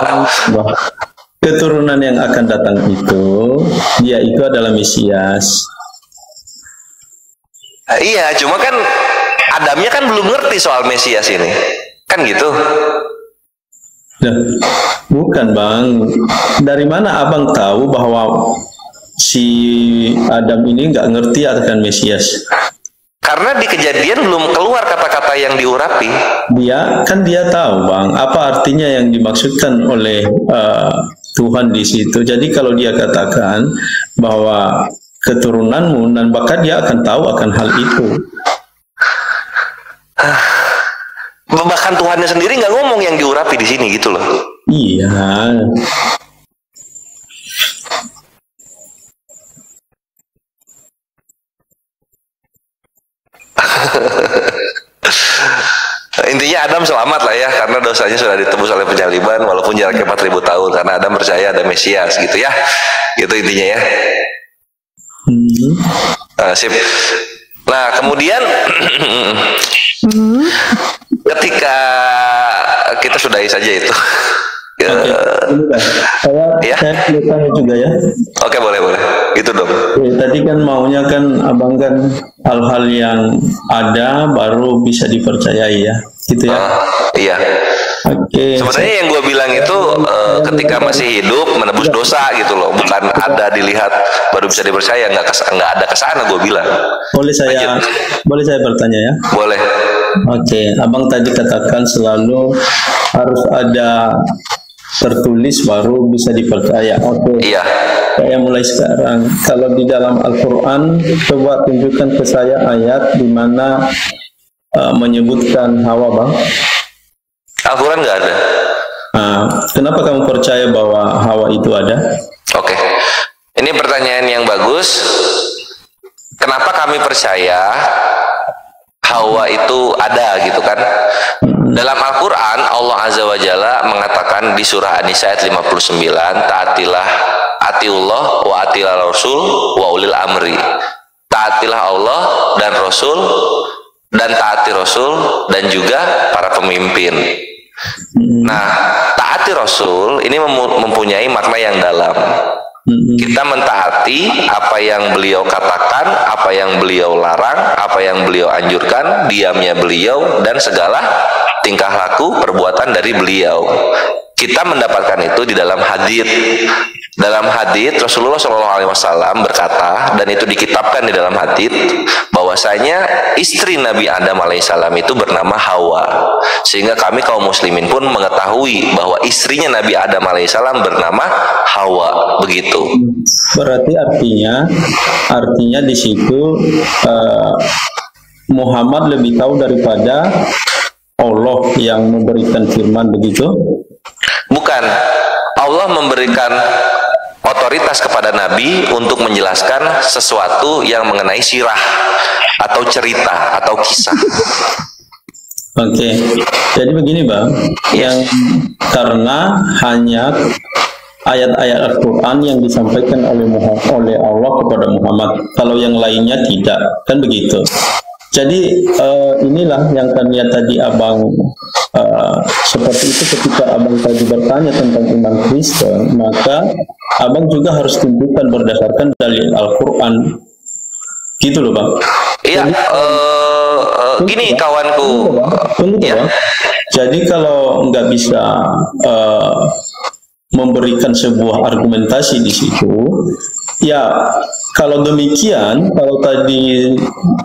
keturunan yang akan datang itu, dia itu adalah Mesias. Iya, cuma kan Adamnya kan belum ngerti soal Mesias ini, kan gitu. Nah, bukan Bang, dari mana abang tahu bahwa si Adam ini nggak ngerti akan Mesias? Karena di Kejadian belum keluar kata-kata yang diurapi. Dia tahu Bang, apa artinya yang dimaksudkan oleh Tuhan di situ. Jadi kalau dia katakan bahwa keturunanmu, dan bahkan dia akan tahu akan hal itu. Bahkan Tuhannya sendiri nggak ngomong yang diurapi di sini gitu loh. Iya. Intinya Adam selamat lah ya, karena dosanya sudah ditebus oleh penyaliban walaupun jaraknya 4.000 tahun, karena Adam percaya ada Mesias gitu ya. Gitu intinya ya. Sip. Nah kemudian ketika kita sudahi saja itu. Saya tanya juga ya. Oke, boleh. Itu dong. Tadi kan maunya kan abang kan hal-hal yang ada baru bisa dipercayai ya, gitu ya. Iya. Oke. Sebenarnya yang gue bilang itu ketika masih hidup menebus dosa gitu loh, bukan ada dilihat baru bisa dipercaya, nggak ada kesana gue bilang. Boleh saya bertanya ya? Boleh. Oke, abang tadi katakan selalu harus ada tertulis baru bisa dipercaya. Oke. Iya. Saya mulai sekarang. Kalau di dalam Al-Quran, coba tunjukkan ke saya ayat di mana menyebutkan Hawa, Bang. Al-Quran nggak ada. Kenapa kamu percaya bahwa Hawa itu ada? Oke. Ini pertanyaan yang bagus. Kenapa kami percaya Hawa itu ada gitu kan? Dalam Al-Quran Allah Azza wa Jalla mengatakan di surah An-Nisa ayat 59, atiullah wa atilah Rasul wa ulil amri. Taatilah Allah dan Rasul, dan taati Rasul dan juga para pemimpin. Nah, taati Rasul ini mempunyai makna yang dalam. Kita mentaati apa yang beliau katakan, apa yang beliau larang, apa yang beliau anjurkan, diamnya beliau, dan segala tingkah laku perbuatan dari beliau. Kita mendapatkan itu di dalam hadits. Dalam hadits Rasulullah SAW berkata, dan itu dikitabkan di dalam hadits, bahwasanya istri Nabi Adam alaihissalam itu bernama Hawa. Sehingga kami kaum muslimin pun mengetahui bahwa istrinya Nabi Adam alaihissalam bernama Hawa. Begitu. Berarti artinya di situ Muhammad lebih tahu daripada Allah yang memberikan firman, begitu? Bukan. Allah memberikan otoritas kepada Nabi untuk menjelaskan sesuatu yang mengenai sirah atau cerita atau kisah. Oke. Jadi begini Bang, yang karena hanya ayat-ayat Al-Quran yang disampaikan oleh Allah kepada Muhammad, kalau yang lainnya tidak, kan begitu. Jadi inilah yang kan lihat tadi abang seperti itu ketika abang tadi bertanya tentang iman Kristen, maka abang juga harus tunjukkan berdasarkan dalil Al-Quran, gitu loh Bang. Iya. Gini kawanku. Ya. Jadi kalau nggak bisa memberikan sebuah argumentasi di situ, ya kalau demikian, kalau tadi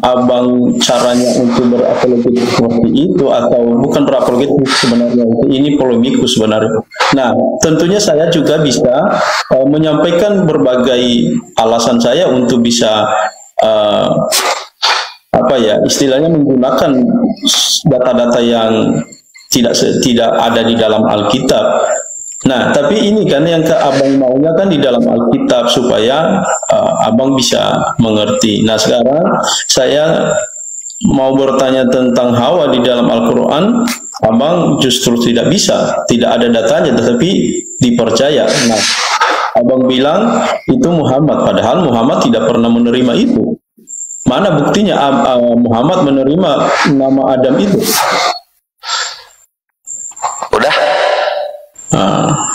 abang caranya untuk berapologetik seperti itu, atau bukan berapologetik sebenarnya, ini polemikus sebenarnya. Nah, tentunya saya juga bisa menyampaikan berbagai alasan saya untuk bisa istilahnya menggunakan data-data yang tidak ada di dalam Alkitab. Nah, tapi ini kan yang ke abang maunya kan di dalam Alkitab supaya abang bisa mengerti. Nah, sekarang saya mau bertanya tentang Hawa di dalam Al-Quran, abang justru tidak bisa, tidak ada datanya, tetapi dipercaya. Nah, abang bilang itu Muhammad, padahal Muhammad tidak pernah menerima itu. Mana buktinya Muhammad menerima nama Adam itu? Udah.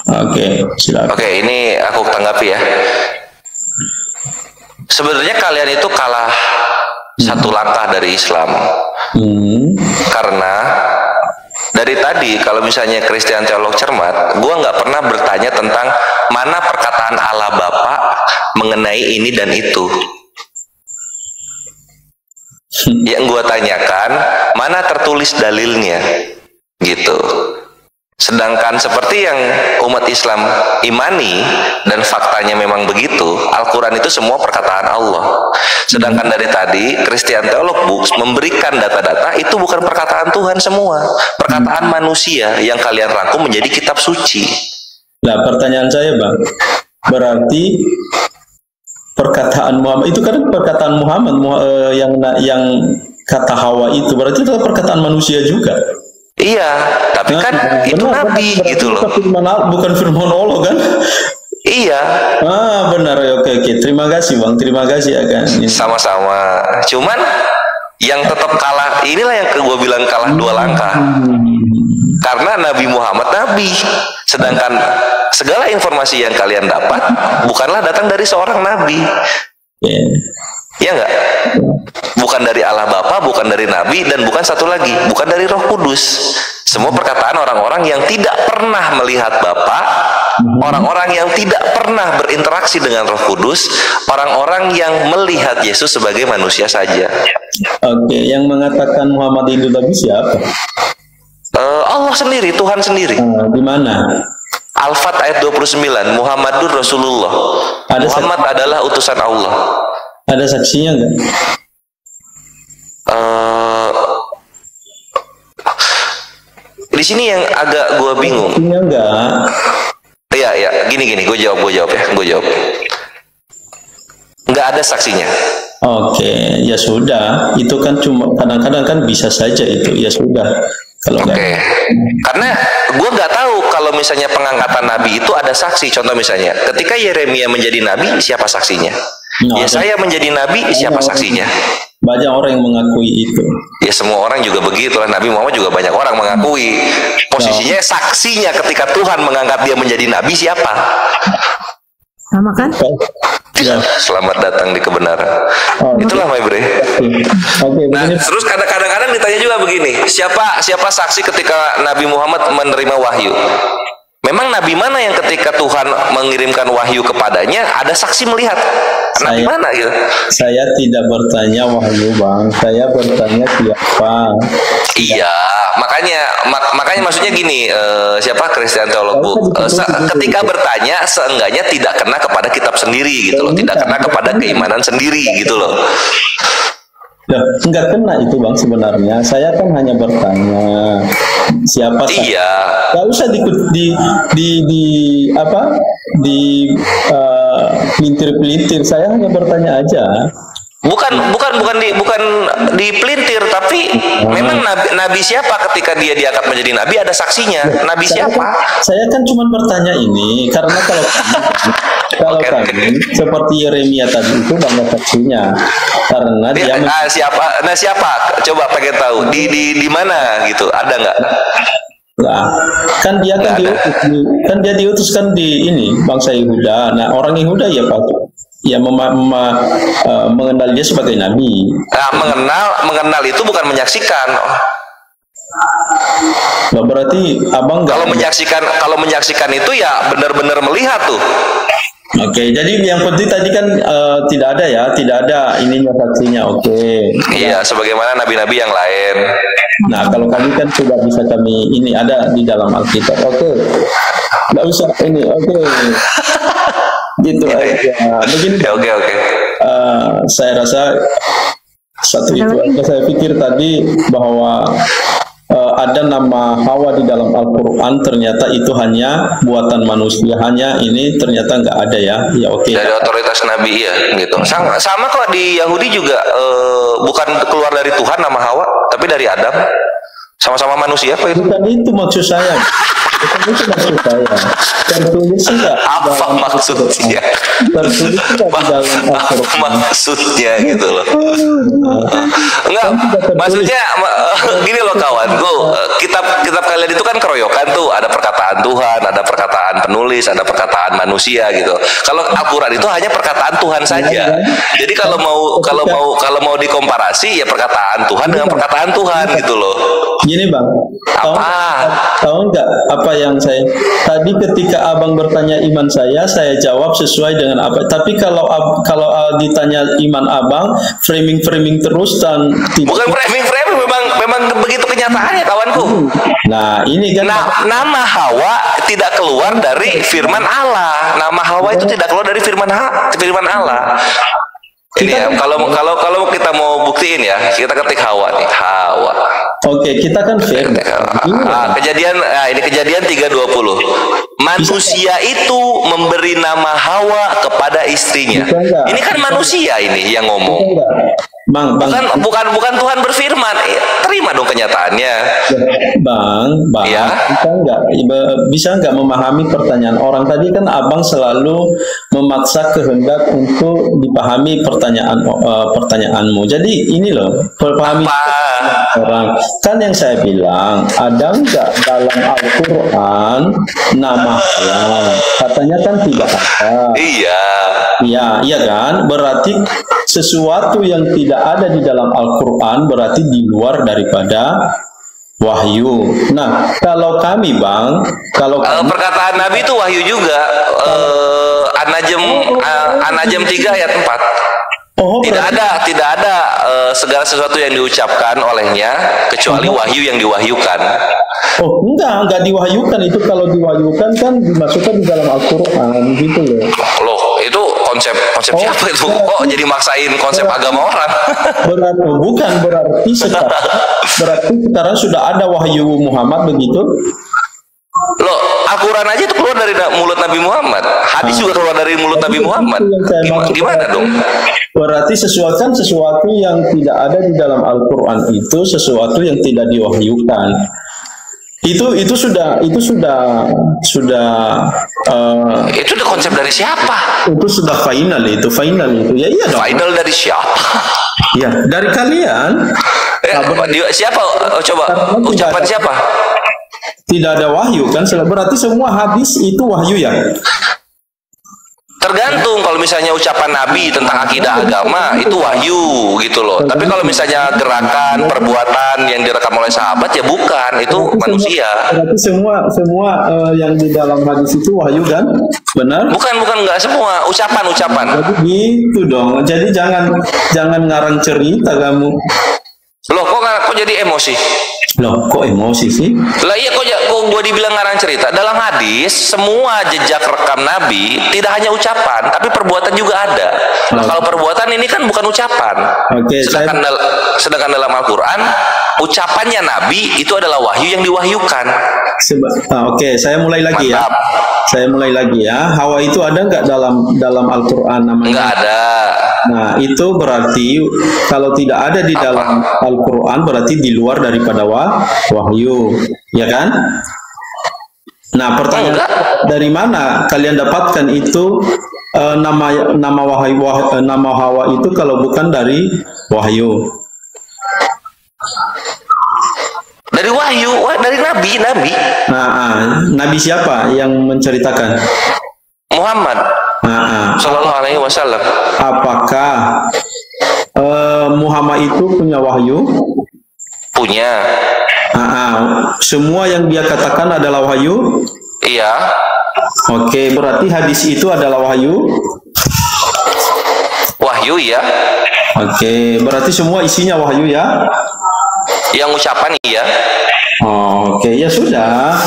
Oke, silakan. Oke, ini aku tanggapi ya. Sebenarnya kalian itu kalah satu langkah dari Islam. Karena dari tadi kalau misalnya Christian teolog cermat, gua nggak pernah bertanya tentang mana perkataan Allah Bapa mengenai ini dan itu. Yang gua tanyakan, mana tertulis dalilnya, gitu. Sedangkan seperti yang umat Islam imani dan faktanya memang begitu, Al-Quran itu semua perkataan Allah. Sedangkan dari tadi Christian Theolog Books memberikan data-data itu bukan perkataan Tuhan semua, perkataan manusia yang kalian rangkum menjadi kitab suci. Nah, pertanyaan saya, Bang, berarti perkataan Muhammad itu kan perkataan Muhammad yang kata Hawa itu berarti itu perkataan manusia juga. Iya, tapi kan itu nabi gitu loh. Bukan firman Allah kan? Iya. Benar ya, oke. Terima kasih Bang, terima kasih ya kan. Sama-sama. Cuman yang tetap kalah, inilah yang gue bilang kalah dua langkah. Karena Nabi Muhammad nabi, sedangkan segala informasi yang kalian dapat bukanlah datang dari seorang nabi. Ya enggak? Bukan dari Allah Bapa, bukan dari Nabi, dan bukan satu lagi, bukan dari Roh Kudus. Semua perkataan orang-orang yang tidak pernah melihat Bapa, orang-orang yang tidak pernah berinteraksi dengan Roh Kudus, orang-orang yang melihat Yesus sebagai manusia saja. Oke, yang mengatakan Muhammad itu tapi siapa? Allah sendiri, Tuhan sendiri. Di mana? Al-Fat ayat 29, Muhammadur Rasulullah. Muhammad adalah utusan Allah. Ada saksinya enggak? Di sini yang agak gue bingung. Saksinya enggak? Iya, gini, gue jawab ya. Nggak ada saksinya. Oke, ya sudah. Itu kan cuma kadang-kadang kan bisa saja itu. Ya sudah. Oke. Karena gue nggak tahu kalau misalnya pengangkatan nabi itu ada saksi. Contoh misalnya, ketika Yeremia menjadi nabi, siapa saksinya? Yesaya menjadi nabi, siapa saksinya? Banyak orang yang mengakui itu. Ya semua orang juga begitulah. Nabi Muhammad juga banyak orang mengakui. Posisinya saksinya ketika Tuhan mengangkat dia menjadi nabi siapa? Sama kan? Selamat datang di kebenaran. Itulah my bre. Nah, terus kadang-kadang ditanya juga begini, siapa saksi ketika Nabi Muhammad menerima wahyu? Memang nabi mana yang ketika Tuhan mengirimkan wahyu kepadanya ada saksi melihat? Nabi mana gitu? Saya tidak bertanya wahyu, Bang. Saya bertanya siapa. Iya, makanya maksudnya gini, siapa Christian Theolog Book ketika bertanya seenggaknya tidak kena kepada kitab sendiri gitu loh, tidak kena kepada keimanan sendiri gitu loh. Enggak kena itu Bang sebenarnya. Saya kan hanya bertanya siapa. Iya. Gak usah pelintir-pelintir. Saya hanya bertanya aja. Bukan di pelintir, tapi memang nabi siapa ketika dia diangkat menjadi nabi ada saksinya. Nabi siapa? Saya kan cuma bertanya ini karena kalau kami seperti Yeremia tadi itu banyak saksinya. Karena dia siapa? Coba pengen tahu di mana gitu. Ada nggak? Nah, kan dia diutuskan di ini bangsa Yehuda. Nah, orang Yehuda ya Pak. Ya mengenal dia sebagai nabi. Nah, mengenal itu bukan menyaksikan. Nah, berarti abang kalau menyaksikan itu ya benar-benar melihat tuh. Oke, jadi yang penting tadi kan tidak ada ininya saksinya. Oke. Iya, sebagaimana nabi-nabi yang lain. Nah, kalau kami kan sudah bisa kami ini ada di dalam Alkitab. Oke. Nggak usah ini. Oke. Gitu aja. Begini. Oke. Saya rasa satu itu aja. Saya pikir tadi bahwa ada nama Hawa di dalam Al-Quran, ternyata itu hanya buatan manusia, hanya ini ternyata nggak ada ya. Ya oke. Dari otoritas Nabi ya, gitu. Sama kok di Yahudi juga bukan keluar dari Tuhan nama Hawa, tapi dari Adam. Sama-sama manusia kok itu. Bukan itu maksud saya. Itu maksud saya. Tertulis enggak? Apa maksudnya? Tertulis enggak di dalam Apa Al-Quran? maksudnya gitu loh? Enggak, maksudnya gini loh kawanku, kitab kalian itu kan keroyokan tuh, ada perkataan Tuhan, ada perkataan penulis, ada perkataan manusia gitu. Kalau Al-Quran itu hanya perkataan Tuhan saja. Jadi kalau mau dikomparasi ya perkataan Tuhan dengan perkataan Tuhan gitu loh. Gini Bang, tahu nggak apa yang saya tadi ketika abang bertanya iman saya jawab sesuai dengan apa. Tapi kalau ditanya iman abang, framing terus dan bukan framing, memang begitu kenyataannya kawanku. Nah ini kan nama Hawa tidak keluar dari firman Allah. Nama Hawa itu tidak keluar dari firman Allah. Ini ya, kalau kita mau buktiin ya, kita ketik Hawa nih, Hawa. Oke, kita kan fair. Kejadian 3:20. Manusia itu memberi nama Hawa kepada istrinya. Ini kan manusia ini yang ngomong. Bang. Bukan Tuhan berfirman. Terima dong kenyataannya. Bang, ya? bisa nggak memahami pertanyaan orang tadi kan abang selalu memaksa kehendak untuk dipahami pertanyaanmu. Jadi ini loh, pahami orang. Kan yang saya bilang, ada nggak dalam Al-Quran nama Allah? Katanya kan tidak ada. Iya kan? Berarti sesuatu yang tidak ada di dalam Al-Quran berarti di luar daripada wahyu. Nah, kalau kami Bang, perkataan Nabi itu wahyu juga. An-Najm 3 ayat 4. Tidak ada segala sesuatu yang diucapkan olehnya kecuali wahyu yang diwahyukan. Oh, enggak diwahyukan. Itu kalau diwahyukan kan dimasukkan di dalam Al-Quran gitu loh. Loh, itu konsep siapa itu? Kok jadi maksain konsep agama orang? Berarti sekarang sudah ada wahyu Muhammad begitu? Loh, Al-Quran aja itu keluar dari mulut Nabi Muhammad. Hadis juga keluar dari mulut Nabi Muhammad. Gimana dong? Berarti sesuatu yang tidak ada di dalam Al-Quran itu sesuatu yang tidak diwahyukan. Itu sudah itu udah konsep dari siapa? Itu sudah final itu. Ya iya dong. Final dari siapa? Ya, dari kalian. Siapa? Coba ucapan siapa? Tidak ada wahyu kan? Berarti semua hadis itu wahyu ya? Tergantung. Kalau misalnya ucapan Nabi tentang akidah agama itu wahyu gitu loh. Tapi kalau misalnya gerakan, perbuatan yang direkam oleh sahabat ya bukan, itu manusia. Berarti semua yang di dalam hadis itu wahyu kan? Benar? Bukan enggak semua, ucapan. Jadi gitu dong. Jadi jangan ngarang cerita kamu. Loh, kok jadi emosi? Loh, kok emosi sih? Lah iya, kok gue dibilang ngarang cerita. Dalam hadis, semua jejak rekam Nabi tidak hanya ucapan, tapi perbuatan juga ada. Nah, kalau perbuatan ini kan bukan ucapan. Sedangkan dalam Al-Quran, ucapannya Nabi itu adalah wahyu yang diwahyukan. Oke, saya mulai lagi ya. Hawa itu ada nggak dalam Al-Quran namanya? Nggak ada. Nah, itu berarti kalau tidak ada di dalam Al-Quran berarti di luar daripada wahyu, ya kan? Nah, pertanyaan dari mana kalian dapatkan itu nama Hawa itu kalau bukan dari wahyu? Dari wahyu, dari Nabi. Nah, Nabi siapa yang menceritakan? Muhammad. Sallallahu alaihi wasallam. Apakah Muhammad itu punya wahyu? Punya. Semua yang dia katakan adalah wahyu? Iya. Oke, berarti hadis itu adalah wahyu? Wahyu ya. Oke, berarti semua isinya wahyu ya? Yang ucapan iya. Oke, ya sudah.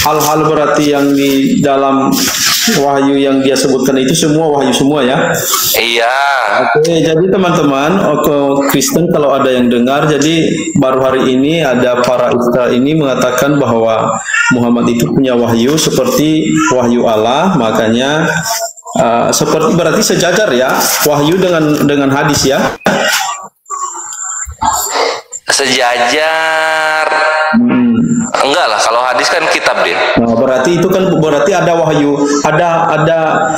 Hal-hal berarti yang di dalam wahyu yang dia sebutkan itu semua wahyu semua ya? Iya. Oke, jadi teman-teman, Kristen kalau ada yang dengar, jadi baru hari ini ada para ustaz ini mengatakan bahwa Muhammad itu punya wahyu seperti wahyu Allah, makanya seperti berarti sejajar ya wahyu dengan hadis ya? Sejajar. Enggak lah, kalau hadis kan kitab dia. Nah, berarti itu kan berarti ada wahyu, ada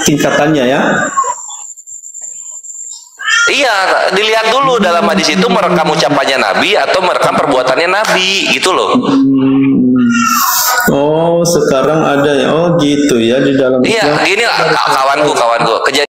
tingkatannya ya. Iya, dilihat dulu dalam hadis itu merekam ucapannya Nabi atau merekam perbuatannya Nabi, gitu loh. Oh, sekarang ada ya. Oh, gitu ya di dalam. Iya, gini lah kawanku. Kejadian